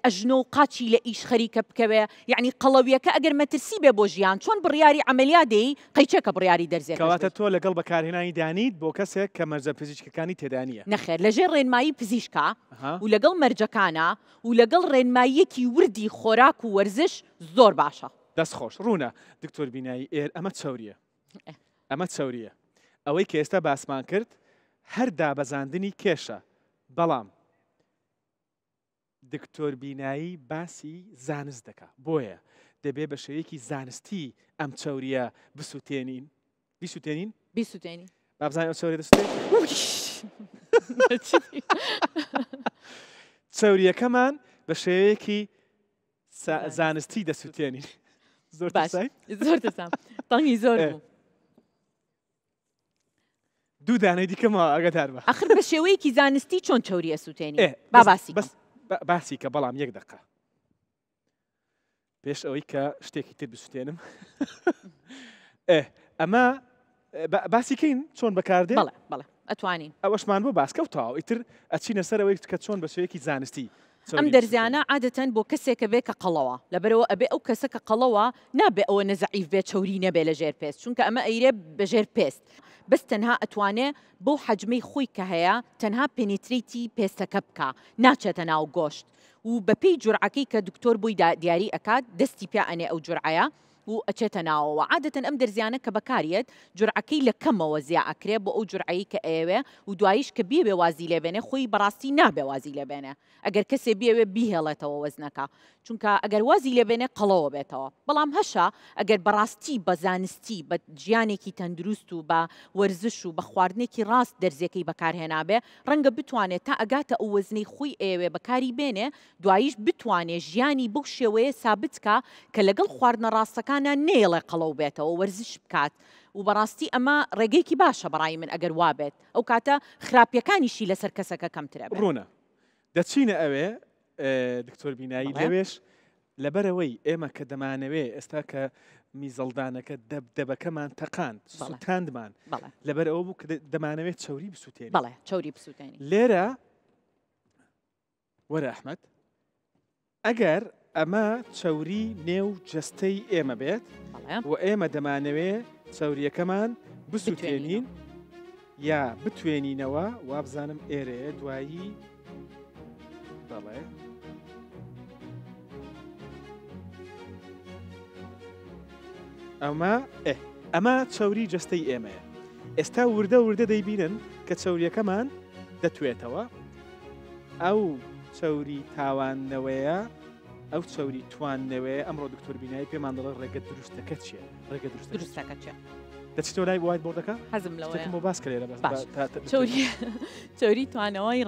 ئەژنۆ و قاچی لە ئیش خەریکە بکەوێ یعنی قەڵەویەکە ئەگەر مەترسی بێ بۆ ژیان چۆن بڕیاری عملیات دەی قەیچێکە بڕیاری دەرزێت کەواتە تۆ لەگەڵ بەکارهێنانی دانیت بۆ کەسێک کە مەرجە پزیشکەکانی تێدا نیە نەخێر لەژێر ڕێنمایی پزیشکە و لەگەڵ مەرجەکانە و لەگەڵ ڕێنماییەکی وردی خۆراک و وەرزش زۆر باشە دەست خۆش ڕوونە دکتۆر بینایی ئێر ئەمە چاوریە ئەمە چاوریە ئەوەی کە ئێستا باسمان کرد هەر دابەزاندنی کێشە بەڵام دکتۆر بینایی باسی زانست دەکا بۆیە دەبێ بە شێوەیەکی زانستی ئەم چاوریە بسووتێنین بیسووتێنین بیسووتێنی بابزانانی ئەو چاوریە دەسووتێن چاوریەکەمان بە شێوەیەکی زانستی دەسووتێنین زۆر زۆر دەسام تەنگی زۆر بوو دوو دانەی دیکەمەوە ئەگەدار بە ئەخر بە شێوەیەکی زانستی چۆن چاوریە سووتێنی باسی باسی کە بەڵام یەک دقە پێش ئەوەی کە شتێکی تر بسووتێنم ئەمە باسیکەین چۆن بەکاردێ بەڵێ ئەتوانین ئەوەشمان بۆ باسکەوتەوە ئیتر ئەچینە سەر ئەوەی کە چۆن بە شێوەیەکی زانستی ئەم دەرزیانە عادەتەن بۆ کەسێکە بێ کە قەڵەوە لەبەرەوە ئەبێ ئەو کەسە کە قەڵەوە نابێ ئەوە نەزەعیف بێ چوری نەبێ لە ژێر پێست چونکە ئەمە ئەیرێ بە ژێر پێست بەس تەنها ئەتوانێ بۆ حەجمەی خۆی کە هەیە تەنها پێنیتریتی پێستەکە بکە ناچێتە ناو گۆشت و بەپێی جورعەکەی کە دکتۆر بووی دیاری ئەکات دەستی پێ ئەنێ ئەو جورعەیە و ئەچێتە ناوەوە عادەتەن ئەم دەرزیانە کە بەکارێت جورعەکەی لە کەمەوە زیاد ئەکرێ بۆ ئەو جورعەیە کە ئەوێ و دواییش کە بێ وازی لێبێنێ خۆی بەڕاستی نابێ وازی لێبێنێ ئەگەر کەسێ بێوێ بیهێڵێتەوە وەزنەکە چونکە ئەگەر وازی لێبێنێ قەڵەوە بێتەوە بەڵام هەشە ئەگەر بەڕاستی بە زانستی بە ژیانێکی تەندروست و بە وەرزش و بە خواردنێکی ڕاست دەرزیەکەی بەکارهێنابێ ڕەنگە بتوانێت تا ئەگاتە ئەو وەزنەی خۆی ئێوێ بەکاری بێنێ دواییش بتوانێ ژیانی بەو شێوەیە سابتکە کە لەگەڵ خواردنە ڕاستەکانە نێڵێ قەڵەو بێتەوە وەرزش بکات و بەڕاستی ئەمە ڕێگەیەکی باشە بەڕای من ئەگەر وابێت ئەو کاتە خراپیەکانیشی لەسەر کەسەکە کەمترە ڕوونە دەچینە ئەوێ دکتۆر بینایی لەوێش لەبەرەوەی ئێمە کە دەمانەوێ ئێستا کە میزەڵدانەکە دەبەکەمان تەقاند سووتاندمان لەبەر ئەوە بوو کە دەمانەوێت چوری بسووتێنین بەڵێ چوری بسووتێنی لێرە وەرە ئەحمەد ئەگەر ئەمە چوری نێو جەستەی ئێمە بێت و ئێمە دەمانەوێ چوریەکەمان بسووتێنین یا بتوێنینەوە وابزانم ئێرەیە دوایی بەڵێ ئەمە چوری جەستەی ئێمەیە ئێستا وردە دەیبینن کە چوریەکەمان دەتوێتەوە ئەو چوری تاوانەوەیە ئەو چوری تواننەوەی ئەمڕۆ دکتۆر بینایی پێمان دەڵێ ڕێگە دروستەکە چییە ڕێگە دروستەکە چیە دەچیتەوە لای وایت بۆردەکە حەزم لەوەیە بۆ باس کرێرە چوری توانەوەی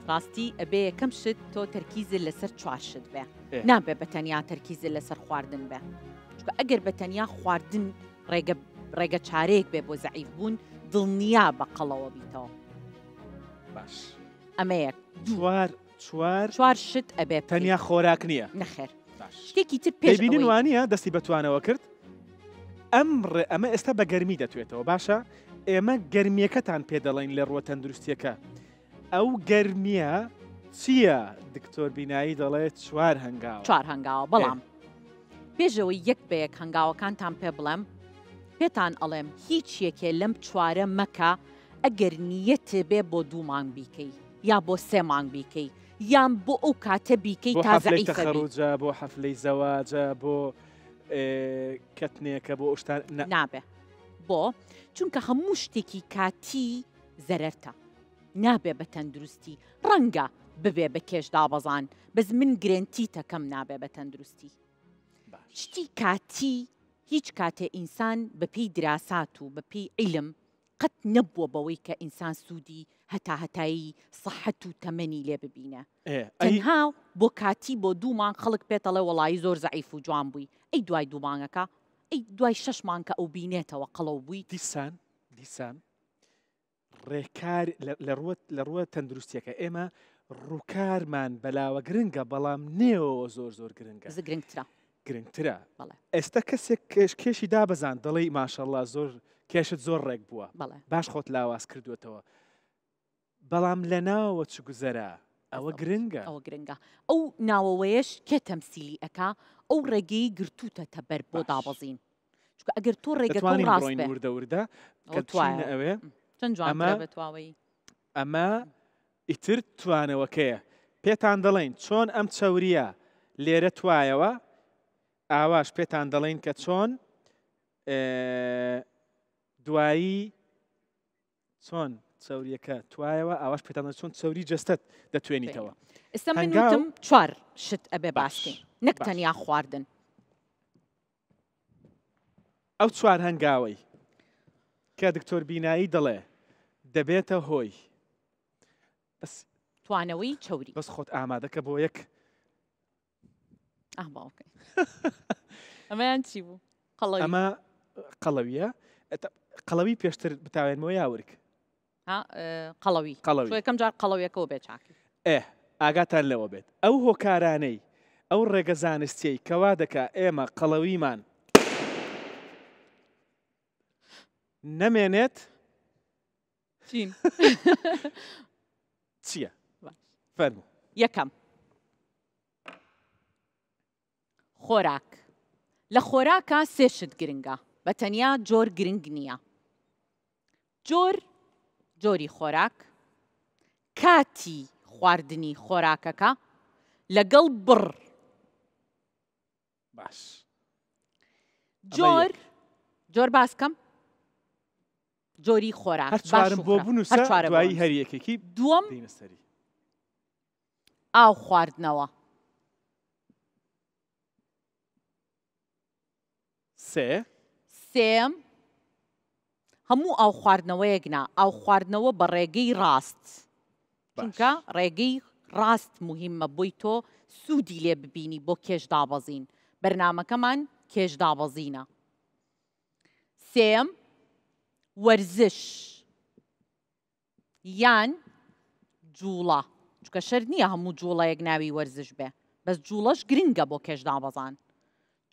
ڕاستی ئەبێ یەکەم شت تۆ تەرکیزت لەسەر چوار شت بێ نابێ بە تەنیا تەرکیزت لەسەر خواردن بێ چونکە ئەگەر بە تەنیا خواردن ڕێگە چارەیەک بێ بۆ زەعیف بوون دڵنیا بە قەڵەوە بیتەوە باش ئەمە یەک چوار شت ئەبێ تەنیا خۆراک نییە نەخێر شتێکی تر پێبینین وانە دەستی بەتوانەوە کرد ئەمە ئێستا بە گەرمی دەتوێتەوە باشە ئێمە گەرمیەکەتان پێ دەڵێن لە ڕوە تەندروستیەکە ئەو گەرمیە چییە دکتۆر بینایی دەڵێت چوار هەنگاوە بەڵام پێشەوەی یەک بە یەک هەنگاوەکانتان پێ بڵێم پێتان ئەڵێم هیچ یەکێ لەم چوارە مەکە ئەگەر نیەتێ بێ بۆ 2 مانگ بیکەی یا بۆ 3 مانگ بیکەی یان بۆ ئەو کاتە بیکەی تا زەعیفە خەروجە بۆ حەفلەی زەواجە بۆ کەتنێکە بۆ ئەوشتان نابێ بۆ چونکە هەموو شتێکی کاتی زەرەرتە نابێ بە تەندروستی ڕەنگە ببێ بە کێش دابەزان بەس من گرنتی تەکەم نابێ بە تەندروستی شتی کاتی هیچ کاتێ ئینسان بەپێی دراسات و بەپێی عیلم قەت نەبووە بەوەی کە ئینسان سوودی هەتایی سەحەت و تەمەنی لێ ببینە تەنها بۆ کاتی بۆ 2 مانگ خەڵک پێتەڵێ وەڵایی زۆر زەعیف و جوان بووی ئەی دوای 2 مانگەکە ئەی دوای 6 مانگ کە ئەو بینێتەوە قەڵەو بوویت دیسان ڕێکار لە ڕووە تەندروستیەکە ئێمە ڕووکارمان بەلاوە گرنگە بەڵام نێەوە زۆر گرنگە گرنگترە ئێستا کەسێک کێشی دابەزان دەڵێی ماشەڵڵا زۆر کێشت زۆر ڕێک بووە باش خۆت لاواز کردوێتەوە بەڵام لە ناوە چ گوزەرە ئەوە گرنگە ئەو ناوەوەیەش کێ تەمسیلی ئەکا ئەو ڕێگەی گرتوتە بەر بۆ دابەزین چکە ئەگەر تۆ ڕێگەکەی ڕاست بێ وردەوردە کەتوانە ئەوێ چەند جوان بەتواوەی ئەمە ئیتر توانەوەکەیە پێتان دەڵێن چۆن ئەم چەوریە لێرە توایەوە ئاواش پێتان دەڵێن کە چۆن دوایی چۆن چەوریەکە توایەوە ئاواش پێتان چۆن چەوری جەستەت دەتوێنیتەوە ئێستا من وتم 4 شت ئەبێ باسکەین نەک تەنیا خواردن ئەو 4 هەنگاوەی کە دکتۆر بینایی دەڵێ دەبێتە هۆی توانەوەی چەوری بەس خۆت ئامادەکە بۆ یەک باوکەی ئەمەیان چی بوو ئەمە قەڵەویە قەڵەوی پێشتر بتاوێنمەوە یاورک قەڵەوی یەکەم جار قەڵەویەکەەوە بێ چاکی ئاگاتان لەوە بێت ئەو هۆکارانەی ئەو ڕێگە زانستیەی کەوا دەکا ئێمە قەڵەویمان نەمێنێت چییە؟ فەرموو یەکەم خۆراک لە خۆراکە 3 شت گرنگە بە تەنیا جۆر گرنگ نییە جۆری خۆراک کاتی خواردنی خۆراکەکە لەگەڵ بڕ باش جۆر باسکەم جۆری خۆراک بۆ بنووسە دوایی هەریەکێکی دووەم ئاو خواردنەوە سێم هەموو ئاو خواردنەوەیەکنا ئاو خواردنەوە بە ڕێگەی ڕاست چونکە ڕێگەی ڕاست مهمە بۆی تۆ سوودی لێ ببینی بۆ کێش دابەزین بەرنامەکەمان کێش دابەزینە سێم وەرزش یان جوڵە چونکە شەر نییە هەموو جوڵەیەک ناوی وەرزش بێ بەس جوڵەش گرنگە بۆ کێش دابەزان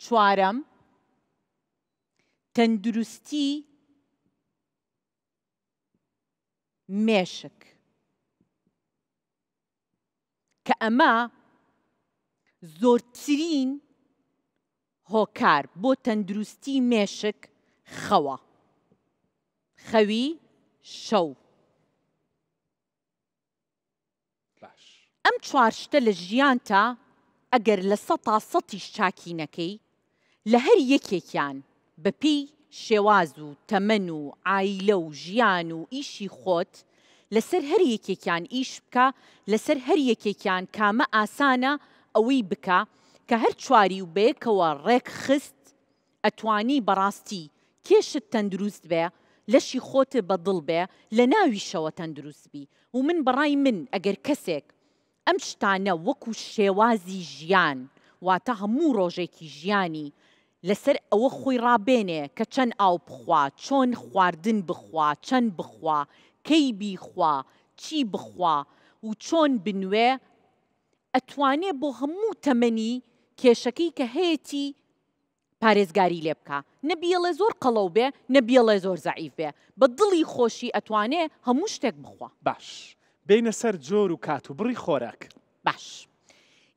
چوارەم تەندروستی مێشک کە ئەمە زۆرترین هۆکار بۆ تەندروستی مێشک خەوە خەوی شەو ئەم 4 شتە لە ژیانتە ئەگەر لە 100% چاکینەکەی لە هەر یەکێکیان بەپێی شێواز و تەمەن و عایلە و ژیان و ئیشی خۆت لەسەر هەر یەکێکیان ئیش بکە لەسەر هەر یەکێکیان کامە ئاسانە ئەوەی بکە کە هەر 4 و بەیەکەوە ڕێک خست ئەتوانی بەڕاستی کێشت تەندروست بێ لەشی خۆت بەدڵ بێ لە ناویشەوە تەندروست بی و من بەڕای من ئەگەر کەسێک ئەم شتانە وەکو شێوازی ژیان واتە هەموو ڕۆژێکی ژیانی لەسەر ئەوە خۆی ڕابێنێ کە چەند ئاو بخوا چۆن خواردن بخوا چەند بخوا کەی بیخوا چی بخوا و چۆن بنوێ ئەتوانێ بۆ هەموو تەمەنی کێشەکەی کە هەیەی پارێزگاری لێ بکە نەبیڵێ زۆر قەڵەو بێ نەبیڵێ زۆر زەعیف بێ بە دڵی خۆشی ئەتوانێ هەموو شتێک بخوا باش بینە سەر جۆر و کات و بڕی خۆراک باش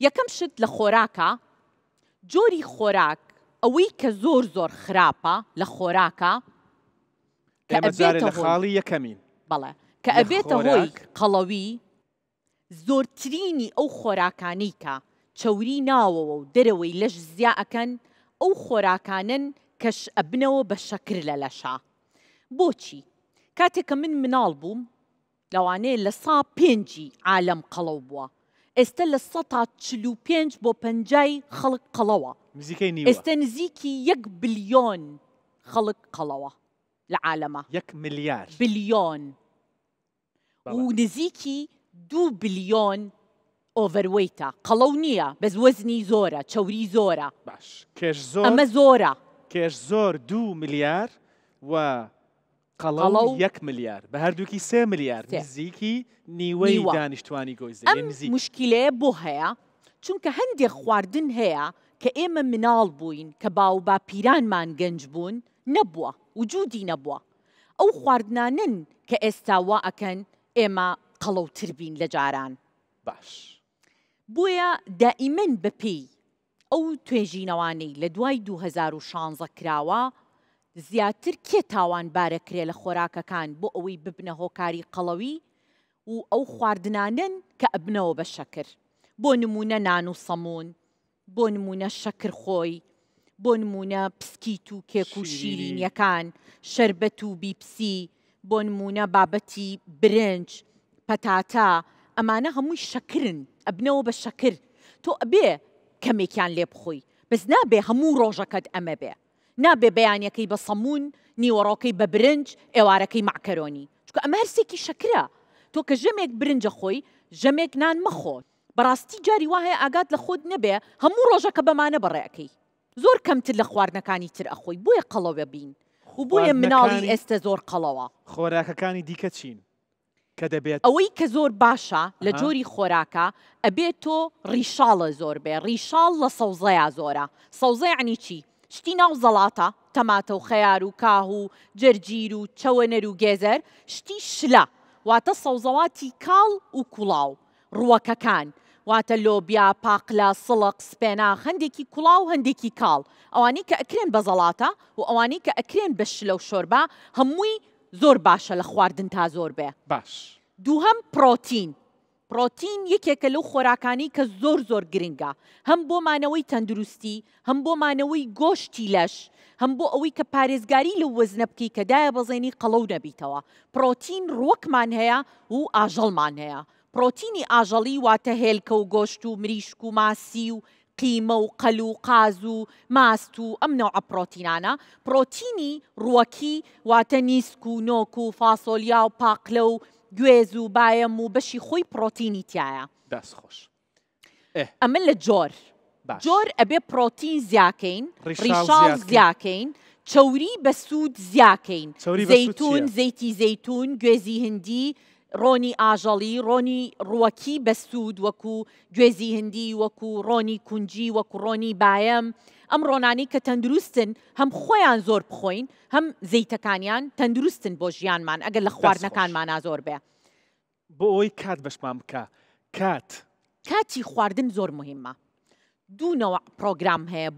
یەکەم شت لە خۆراکە جۆری خۆراک ئەوەی کە زۆر خراپە لە خۆراکە کە ئەبێتە خاڵی یەکەمین بەڵێ کە ئەبێتە هۆی قەڵەوی زۆرترینی ئەو خۆراکانەی کە چەوری ناوەوە و دەرەوەی لەش زیا ئەکەن ئەو خۆراکانن کەش ئەبنەوە بە شەکر لە لەشا بۆچی کاتێککە من مناڵ بووم لەوانەیە لە 105 عالەم قەڵەو بووە ئێستا لە 145 بۆ 50 خەڵک قەڵەوە ئێستا نزیکی 1 بلیۆن خەڵک قەڵەوە لە عالەمە 1 ملیار بلیۆن و نزیکی 2 بلیۆن ئۆڤەروەیتە قەڵەو نییە بەس وەزنی زۆرە چەوری زۆرە باش کێش زۆر ئەمە زۆرە کێش زۆر 2 ملیار و قەڵەو 1 ملیار بە هەردووکی 3 ملیار نزیکی نیوەی دانیشتوانی گۆیزە مشکلەیە بۆ هەیە چونکە هەندێک خواردن هەیە کە ئێمە مناڵ بووین کە باو باپیرانمان گەنج بوون نەبووە وجودی نەبووە ئەو خواردنانن کە ئێستا وا ئەکەن ئێمە قەڵەوتر بین لە جاران باش بۆیە دائیمەن بەپێی ئەو توێژینەوانەی لە دوای 2016 کراوە زیاتر کێ تاوانبارەکرێ لە خۆراکەکان بۆ ئەوەی ببنە هۆکاری قەڵەوی و ئەو خواردنانن کە ئەبنەوە بە شەکر بۆ نمونە نان و سەمون بۆ نمونە شەکر خۆی بۆ نمونە پسکیت و کێک و شیرینیەکان شەربەت و بیپسی بۆ نمونە بابەتی برنج پەتاتە ئەمانە هەمووی شەکرن ئەبنەوە بە شەکر تۆ ئەبێ کەمێکیان لێ بخۆی بەس نابێ هەموو ڕۆژەکەت ئەمە بێ نابێ بەیانیەکەی بە سەمون نیوەڕۆکەی بە برنج ئێوارەکەی مەعکەرۆنی چونکە ئەمە هەرسێکی شەکرە تۆ کە ژەمێک برنجە خۆی ژەمێک نان مەخۆ بەڕاستی جاری وایە ئاگات لە خۆت نەبێ هەموو ڕۆژەکە بەمانە بەڕێەکەی زۆر کەمتر لە خواردنەکانی تر ئەخۆی بۆیە قەڵەوە بین و بۆیە مناڵی ئێستا زۆر قەڵەوە خۆراکەکانی دیکە چین کە دەبێت ئەوەی کە زۆر باشە لە جۆری خۆراکە ئەبێت تۆ ڕیشاڵە زۆر بێ ڕیشاڵ لە سەوزەیە زۆرە سەوزە یعنی چی شتی ناو زەڵاتە تەماتە و خەیار و کاه و جەرگیر و چەوەنەر و گێزەر شتی شلە واتە سەوزەواتی کاڵ و کوڵاو ڕووەکەکان واتە لۆبیا پاقلە سڵق سپێناخ هەندێکی کوڵاو هەندێکی کاڵ ئەوانەی کە ئەکرێن بە زەڵاتە و ئەوانەی کە ئەکرێن بە شلە و شۆربە هەمووی زۆر باشە لە خواردن تا زۆر بێ باش دووهەم پرۆتین یەکێکە لەو خۆراکانی کە زۆر زۆر گرنگە هەم بۆ مانەوەی تەندروستی هەم بۆ مانەوەی گۆشتی لەش هەم بۆ ئەوەی کە پارێزگاری لە وەزنە بکەی کە دایە بەزێنی قەڵەو نەبیتەوە پرۆتین ڕووەکمان هەیە و ئاژەڵمان هەیە پرۆتینی ئاژەڵی واتە هێلکە و گۆشت و مریشک و ماسی و قیمە و قەل و قاز و ماست و ئەم نەوعە پرۆتینانە پرۆتینی ڕووەکی واتە نیسک و نۆک و فاسۆلیا و پاقلە و گوێز و باەم و بەشی خۆی پرۆتینی تایە دەست خۆش ئەمە لە جۆر ئەبێ پرۆتین زیاکەین ڕیشاڵ زیاکەین چەوری بە سوود زیاکەین زەیتون زەیتی زەیتون گوێزی هندی ڕۆنی ئاژەڵی ڕۆنی ڕووەکی بە سوود وەکو گوێزی هندی وەکو ڕۆنی کونجی وەکو ڕۆنی باەم ئەم ڕۆنانی کە تەندروستن هەم خۆیان زۆر بخۆین هەم زەیتەکانیان تەندروستن بۆ ژیانمان ئەگەر لە خواردنەکانمانە زۆر بێ بۆ ئەوەی کات بەشمان بکە کاتی خواردن زۆر مهمە دوو نەوع پرۆگرام هەیە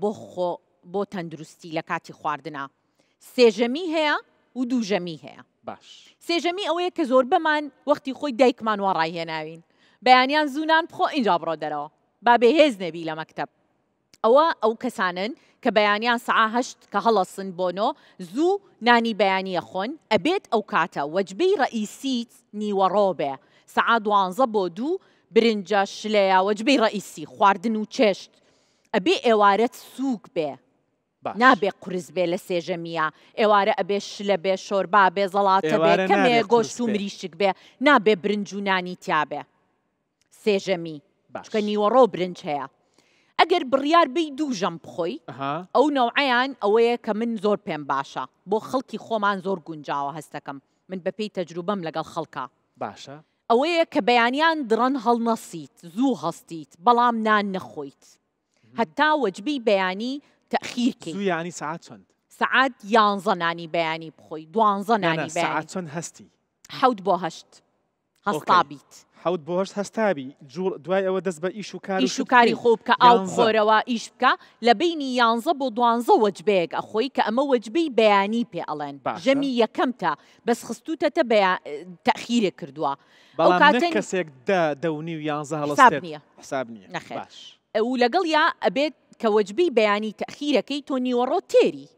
بۆ تەندروستی لە کاتی خواردنە سێژەمی هەیە و دووژەمی هەیە باش سێژەمی ئەوەیە کە زۆر بەمان وەختی خۆی دایکمان وا ڕایهێناوین بەیانیان زوونان بخۆ ئینجا بڕۆ دەرەوە با بێهێز نەبی لە مەکتەب ئەو کەسانن کە بەیانیان سەعا 8 کە هەڵەسن بۆ 9 زوو نانی بەیانیە خۆن ئەبێت ئەو کاتە وەجبەی ڕئیسیت نیوەڕۆ بێ سەعا 12 بۆ 2 برنجە شلەیە وەجبەی ڕئیسی خواردن و چێشت ئەبێ ئێوارەت سووک بێ نابێ قورس بێ لە سێژەمیە ئێوارە ئەبێ شلە بێ شۆربا بێ زەڵاتە بێ کەمێ گۆشت و مریشک بێ نابێ برنج و نانی تیا بێ سێژەمی چکە نیوەڕۆ برنج هەیە ئەگەر بڕیار بی دووژەم بخۆی ئەو نەوعەیان ئەوەیە کە من زۆر پێم باشە بۆ خەڵکی خۆمان زۆر گونجاوە هەستەکەم من بەپێی تەجروبەم لەگەڵ خەڵکە باشە ئەوەیە کە بەیانیان درەن هەڵنەسیت زوو هەستیت بەڵام نان نەخۆیت هەتا وەجبەی بەیانی تەخیرکەی زوو یانی سەعات چەند سەعات 11 نانی بەیانی بخۆی 12 نانی بەیانی سەعات چەند هەستی 7 بۆ 8 هەستابیت 7 بۆ 8 هەستابی دوای ئەوە دەست بە ئیش و کاری خۆ بکە ئاو بخۆرەوە ئیش بکە لە بینی 11 بۆ 12 وەجبەیەک ئەخۆی کە ئەمە وەجبەی بەیانی پێ ئەڵێن ژەمی یەکەمتە بەس خستوتەتە تەخیرێک کردووە بەڵام کەسێک 10 و 11 هەڵەستێت حساب نییە نەخێر و لەگەڵ یا ئەبێت کە وەجبەی بەیانی تەخیرەکەی تۆ نیوەڕۆ تێری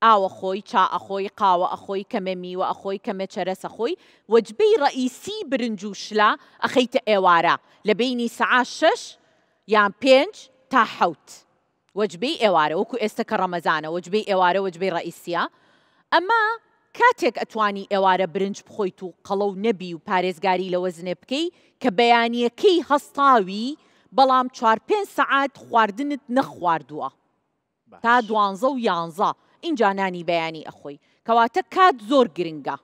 ئاوە خۆی چا ئەخۆی قاوە ئەخۆی کەمە میوە ئەخۆی کەمە چەرەسە خۆی وەجبەی ڕئیسی برنج و شلا ئەخەیتە ئێوارە لە بینی سەعا 6 یان 5 تا 7 وەجبەی ئێوارە وەکو ئێستا کە ڕەمەزانە وەجبەی ئێوارە وەجبەی ڕئیسیە ئەمە کاتێک ئەتوانی ئێوارە برنج بخۆیت و قەڵەو نەبی و پارێزگاری لە وەزنێ بکەی کە بەیانیەکەی هەستاوی بەڵام 4-5 سەعات خواردنت نەخواردووە تا 12 و 11 اینجا نانی بەیانی ئەخۆی کەواتە کات زۆر گرنگە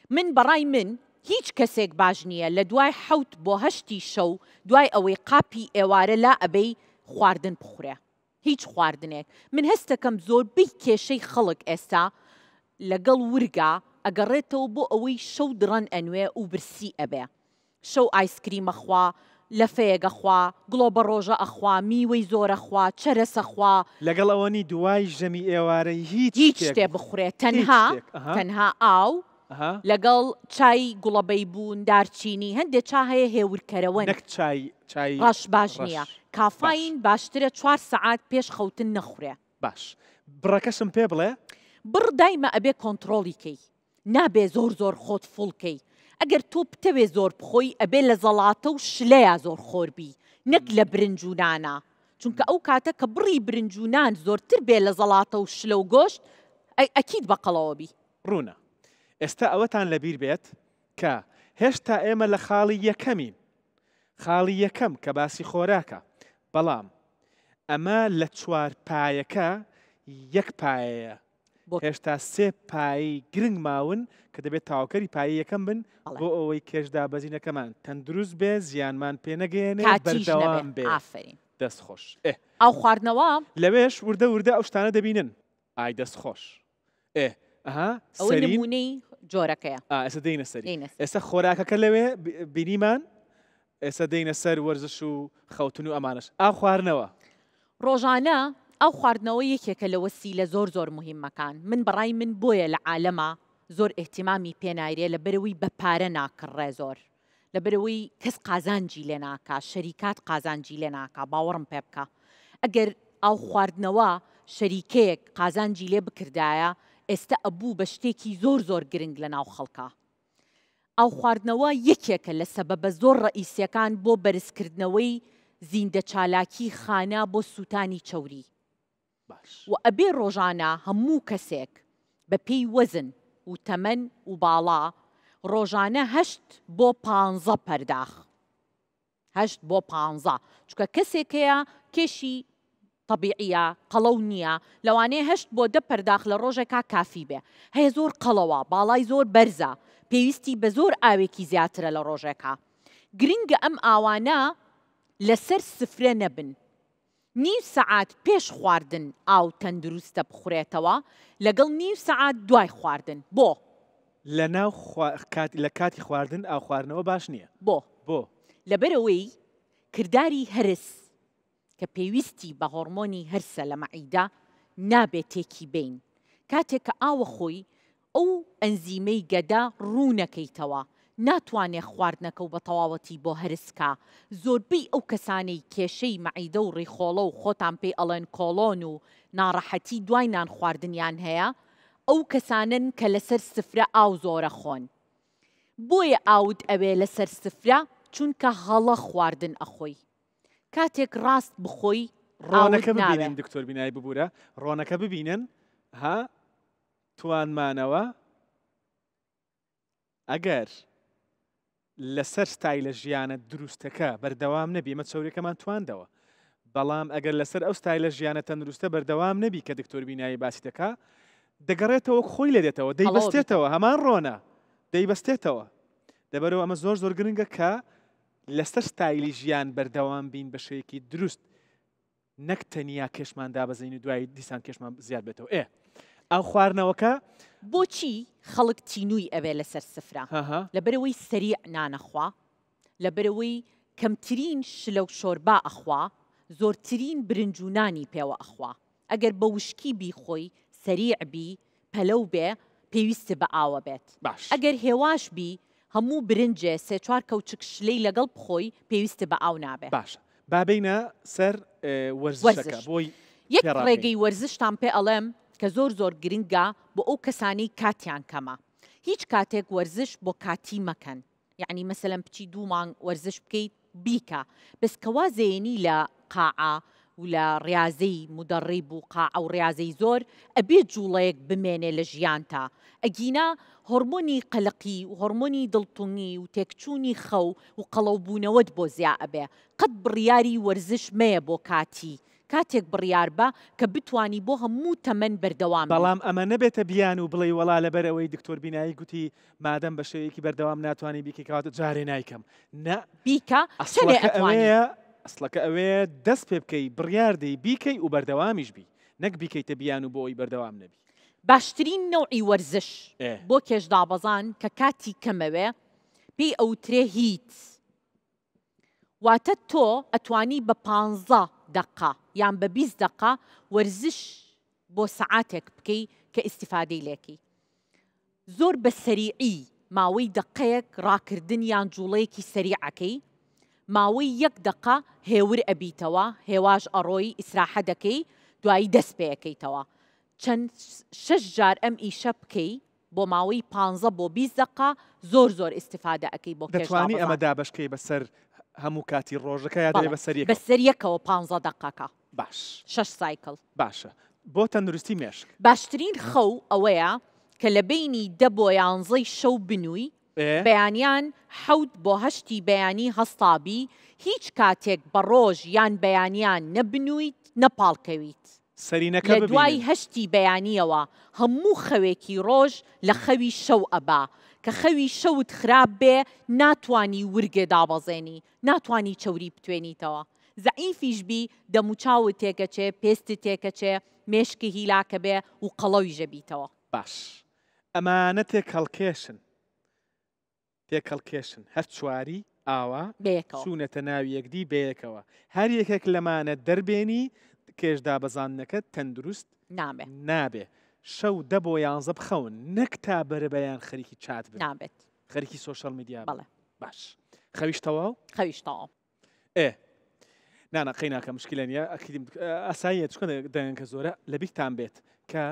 من بەڕای من هیچ کەسێک باش نییە لە دوای 7 بۆ 8 شەو دوای ئەوەی قاپی ئێوارە لا ئەبەی خواردن بخورێ هیچ خواردنێک من هەستەکەم زۆربەی کێشەی خەڵک ئێستا لەگەڵ ورگا ئەگەڕێتەوە بۆ ئەوەی شەو درەن ئەنوێ و برسی ئەبێ شەو ئایسکریمە خوا لەفەیەگە خوا گڵۆبە ڕۆژە ئەخوا میوەی زۆرە خوا چەرەسە خوا لەگەڵ ئەوەنی دوای ژەمی ئێوارەی هیچ شتێ بخورێت تەنها ئاو لەگەڵ چای گوڵەبەی بوون دارچینی هەندێک چا هەیە هێورکەرەوە نەک چای ڕەش باش نییە کافاین باشترە 4 سەعات پێش خەوتن نەخورێ باش بڕەکەشم پێ بڵێ بڕ دایمە ئەبێ کۆنتترۆلیکەی نابێ زۆر خۆت فڵکەی ئەگەر تۆ بتەوێ زۆر بخۆی ئەبێ لە زەڵاتە و شلەیە زۆر خۆربی نەک لە برنجونانە چونکە ئەو کاتە کە بڕی برنجونان زۆرتر بێ لە زەڵاتە و شلە و گۆشت ئەکید بەقەڵەوەبی ڕوونە ئێستا ئەوەتان لەبیر بێت کە هێشتا ئێمە لە خاڵی یەکەمین خاڵی یەکەم کە باسی خۆراکە بەڵام ئەمە لە 4 پایەکە یەک پایەیە هێشتا 3 پایی گرنگ ماون کە دەبێت تاواکەری پایی یەکەم بن بۆ ئەوەی کێشدا بەزینەکەمان تەندروست بێ زیانمان پێ نەگەێنێ بەردەوام بێ دەست خۆش ئەو خواردنەوە لەوێش وردە ئەو شتانە دەبینن ئای دەست خۆش ئەوە نمونەی جۆرەکەیە ئێستا دەینە سەری ئێستا خۆراکەکە لەوێ بینیمان ئێستا دەینە سەر وەرزش و خەوتن و ئەمانش ئاو خواردنەوە ڕۆژانە ئەو خواردنەوە یەکێکە لە وەسیلە زۆر مهمەکان من بەڕای من بۆیە لە عالەما زۆر ئێحتیمامی پێنایرێ لە بەرەوەی بە پارە ناکڕێ زۆر لە بەرەوەی کەس قازانجی لێ ناکا شەریکات قازانجی لێ ناکا باوەڕم پێ بکە ئەگەر ئەو خواردنەوە شەریکەیەک قازانجی لێ بکردایە ئێستا ئەبوو بە شتێکی زۆر گرنگ لە ناو خەڵکە ئەو خواردنەوە یەکێکە لە سەبەبە زۆر ڕئیسیەکان بۆ بەرزکردنەوەی زیندە چالاکی خانە بۆ سووتانی چەوری و ئەبێ ڕۆژانە هەموو کەسێک بە پێی وەزن و تەمەن و باڵا ڕۆژانە 8 بۆ 15 پەرداخ 8 بۆ 15 چونکە کەسێکەیە کێشی طبیعیە قەڵەو نییە لەوانەیە 8 بۆ 10 پەرداخ لە ڕۆژێکا کافی بێ هەیە زۆر قەڵەوە باڵای زۆر بەرزە پێویستی بە زۆر ئاوێکی زیاترە لە ڕۆژێکا گرنگە ئەم ئاوانە لەسەر سفرە نەبن نیو سەعات پێش خواردن ئاو تەندروستە بخورێتەوە لەگەڵ نیو سەعات دوای خواردن بۆ لە کاتی خواردن ئاو خواردنەوە باش نییە بۆ لەبەرەوەی کردداری هەرس کە پێویستی بە هۆرمۆنی هەرسە لە مەعیدا نابێت تێکی بین کاتێک کە ئاوە خۆی ئەو ئەنزیمەی گەدا ڕوونەکەیتەوە ناتوانێت خواردنەکە و بە تەواوەتی بۆ هەرسکە زۆربەی ئەو کەسانەی کێشەی مەعیدە و ڕیخۆڵە و خۆتان پێی ئەڵێن کۆڵۆن و ناڕەحەتی دوای نان خواردنیان هەیە ئەو کەسانن کە لەسەر سفرە ئاو زۆرە خۆن بۆیە ئاوت ئەوێ لەسەر سفرە چونکە هەڵە خواردن ئەخۆی کاتێک ڕاست بخۆی ڕۆنەکە ببینن دکتۆر بینایی ببوورە ڕۆنەکە ببینن توانمانەوە ئەگەر لەسەر ستایلە ژیانە دروستەکە بەردەوام نەبی ئمە چاوریەکەمان تواندەوە بەڵام ئەگەر لەسەر ئەو ستایلە ژیانە تەندروستە بەردەوام نەبی کە دکتۆر بینایی باسی دەکا دەگەڕێتەوە خۆی لە دێتەوە دەیبەستێتەوە هەمان ڕۆنە دەیبەستێتەوە دەبەرەوە ئەمە زۆر گرنگە کە لەسەر ستایلی ژیان بەردەوام بین بە شێوەیەکی دروست نەک تەنیا کێشمان دابەزین و دوای دیسان کێشمان زیاد بێتەوە ئەو خواردنەوەکە بۆچی خەڵک تینووی ئەوێ لەسەر سفرە لەبەرەوەی سەریع نانەخوا لەبەرەوەی کەمترین شلە و شۆربا ئەخوا زۆرترین برنجونانی پێوە ئەخوا ئەگەر بە وشکی بیخۆی سەریع بی پەلەو بێ پێویستە بە ئاوە بێت ئەگەر هێواش بی هەموو برنجێ 3-4 کەوچک شلەی لەگەڵ بخۆی پێویستە بە ئاو نابێت باشە بابینە سەر وەرزشەکە بۆی یەک ڕێگەی وەرزشتان پێ ئەڵێم کە زۆر گرنگە بۆ ئەو کەسانی کاتیان کەمە هیچ کاتێک وەرزش بۆ کاتی مەکەن یعنی مەسەلەن بچی 2 مانگ وەرزش بکەیت بیکە بەس کەوازێنی لە قاعە و لە ڕاضەی مدەڕیب و قاعە و ڕاضەی زۆر ئەبێ جوڵەیەک بمێنێ لە ژیانتا ئەگینا هۆرمۆنی قەلقی و هۆرمۆنی دڵتونی و تێکچوونی خەو و قەڵەوبوونەوەت بۆ زیا ئەبێ قەت بڕیاری وەرزش مەیە بۆ کاتی کاتێک بڕیار بە کە بتانی بۆ هەموو تەمەن بەردەوام بەڵام ئەمە نەبێتە بیان و بڵێ وەڵا لەبەر ئەوەی دکتۆر بینایی گوتی مادەم بە شێوەیەکی بەردەوام ناتوانانی بیکەکەواتە جارێ نایکەم نە بیکە چێ ئەتوانێت ئەسڵەکە ئەوەیە دەست پێ بکەی بڕیاردەی بیکەی و بەردەوامیش بی نەک بیکەیتە بیان و بۆ ئەوی بەردەوام نەبی باشترین نەوعی وەرزش بۆ کێشدابەزان کە کاتی کەمەوێ پێی ئەوترێ هیت واتە تۆ ئەتوانی بە 15 دقە یان بە 20 دقە وەرزش بۆ سەعاتێک بکەی کە ئیسیفادەی لێکی زۆر بە سەریعی ماوەی دقەیەک ڕاکردن یان جوڵەیەکی سەریعەکەی ماوەی 1 دقە هێور ئەبیتەوە هێواش ئەڕۆی ئیسراحە دەکەی دوایی دەست پێەکەیتەوە چەند 6 جار ئەم ئیشە بکەی بۆ ماوەی 15 بۆ 20 دقە زۆر ئیسیفادە ئەەکەی بۆ دەتوانی ئەمە دابشکەی بەسەر هەموو کاتی ڕۆژەکە یا دەبێت بە سەریەکەوە 15 دقەکە باش 6 سایکل باشە بۆ تەندروستی مێشک باشترین خەو ئەوەیە کە لە بینی 10 بۆ 11 شەو بنووی بەیانیان 7 بۆ 8 بەیانی هەستابی هیچ کاتێک بە ڕۆژ یان بەیانیان نەبنوویت نەپاڵکەویت سەرینەکە لە دوای 8 بەیانیەوە هەموو خەوێکی ڕۆژ لە خەوی شەو ئەبا کە خەوی شەوت خراپ بێ ناتوانی ورگێ دابەزێنی ناتوانی چەوری بتوێنیتەوە زەعیفیش بی دەموچاوت تێکەچێ پێستت تێکەچێ مێشکی هیلاکە بێ و قەڵەوی ژەبیتەوە باش ئەمانە تێکەڵکێشن هەر چواری ئاوا چوونەتە ناوی یەکدی بەیەکەوە هەر یەکێک لەمانە دەربێنی کێشدا بەزانەکەت تەندروست نابێ شەو 10 بۆ 11 بخەون نەک تا بەرەبەیان خەریکی چات بن نابێت خەریکی سۆشەڵ میدیا بەڵێ باش خەویشتەوە خەویشتەوە نانە قەی ناکە مشکلە نیە ئاساییە چکە دەنگکە زۆرە لە بیرتان بێت کە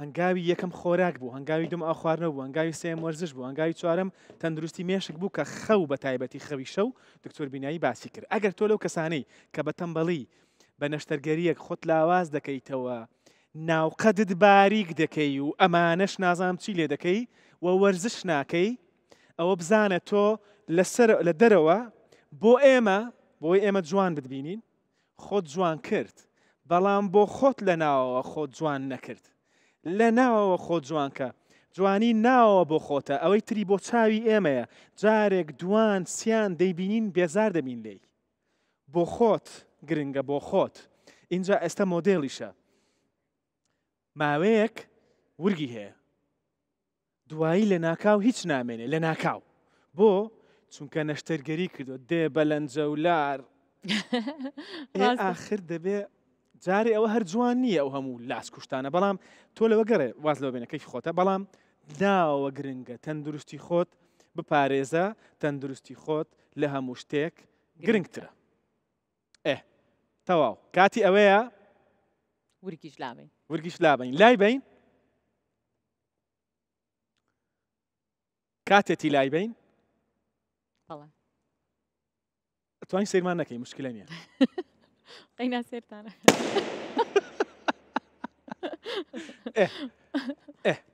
هەنگاوی یەکەم خۆراک بوو هەنگاوی دوم ئاو خواردنەوە بوو هەنگاوی سێم وەرزش بوو هەنگاوی چوارەم تەندروستی مێشک بوو کە خەو بە تایبەتی خەوی شەو دکتۆر بینایی باسی کرد ئەگەر تۆ لەو کەسانەی کە بە تەمبەڵی بە نەشتەرگەریەک خۆت لاواز دەکەیتەوە ناوقەدت باریک دەکەی و ئەمانەش نازام چی لێ دەکەی و وەرزش ناکەی ئەوە بزانە تۆ لە دەرەوە بۆی ئێمە جوان بتبینین خۆت جوان کرد بەڵام بۆ خۆت لە ناوەوە خۆت جوان نەکرد لە ناوەوە خۆت جوانکە جوانی ناوەوە بۆ خۆتە ئەوەی تری بۆ چاوی ئێمەیە جارێک دوان سیان دەیبینین بێزار دەبین لێی بۆ خۆت گرنگە بۆ خۆت اینجا ئێستا مۆدێڵیشە ماوەیەک ورگی هەیە دوایی لە ناکاو هیچ نامێنێ لە ناکاو بۆ چونکە نەشتەرگەری کردو دێ بەلەنجەولار ئاخر دەبێ جارێ ئەوە هەر جوان نییە ئەو هەموو لاس کوشتانە بەڵام تۆ لەوە گەڕێ واز لەوە بێنە کەیف خۆتە بەڵام ناوە گرنگە تەندروستی خۆت بپارێزە تەندروستی خۆت لە هەموو شتێک گرنگترە تەواو کاتی ئەوەیە ورگیش لابین لای بین کاتێتی لای بین توانی سیرمان نەکەی مشکلە نییە قەینا سێرتانە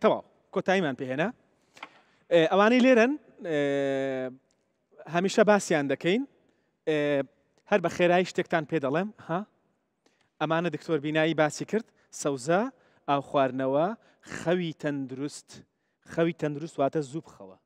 تەواو کۆتاییمان پێهێنا ئەوانەی لێرن هەمیشە باسییان دەکەین هەر بە خێرایی شتێکتان پێ دەڵێم ئەمانە دکتۆر بینایی باسی کرد سەوزە ئاو خواردنەوە خەوی تەندروست واتە زوو بخەوە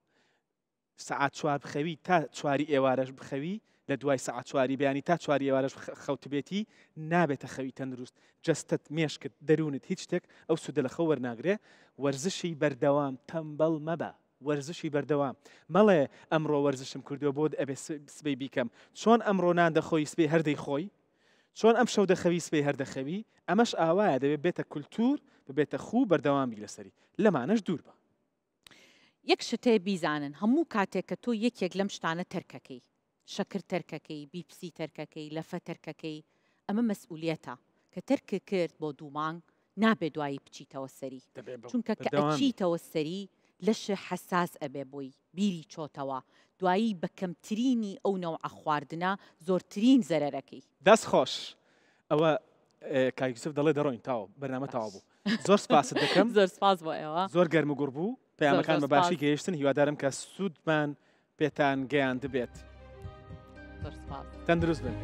سەعات 4 بخەوی تا 4 ئێوارەش بخەوی لە دوای سەعات 4 بیانی تا 4 ئێوارەش خەوتبێتی نابێتە خەوی تەندروست جەستت مێشکت دەروونت هیچ شتێک ئەو سوودە لە خەو وەرناگرێ وەرزشی بەردەوام تەمبەڵ مەبە وەرزشی بەردەوام مەڵێ ئەمڕۆ وەرزشم کردووە بۆ ئەبێ سبەی بیکەم چۆن ئەمڕۆ نان دەخۆی سبەی هەردەی خۆی چۆن ئەم شەو دەخەوی سبەی هەردەخەوی ئەمەش ئاوایە دەبێت بێتە کولتور ببێتە خوو بەردەوامی لەسەری لەمانەش دوور بە یەک شتەیە بیزانن هەموو کاتێک کە تۆ یەکێک لەم شتانە تەرکەکەی شەکر تەرکەکەی بیپسی تەرکەکەی لەفە تەرکەکەی ئەمە مەسئولیەتە کە تەرکە کرد بۆ 2 مانگ نابێت دوایی بچیتەوە سەری چونکە کە ئەچیتەوە سەری لەش حساس ئەبێ بۆی بیری چۆتەوە دوایی بە کەمترینی ئەو نەوعە خواردنە زۆرترین زەرەرەکەی دەست خۆش ئەوە کاکیسف دەڵێ دەڕۆین تاوە بەرنامە تاوا بوو زۆر سپاست دەکەم زۆر سپاس بۆ ئێوە زۆر گەرم و گوڕ بوو پەیامەکان بە باشی گەیشتن هیوادارم کە سوودمان پێتان گەیاند بێت تەندروست بن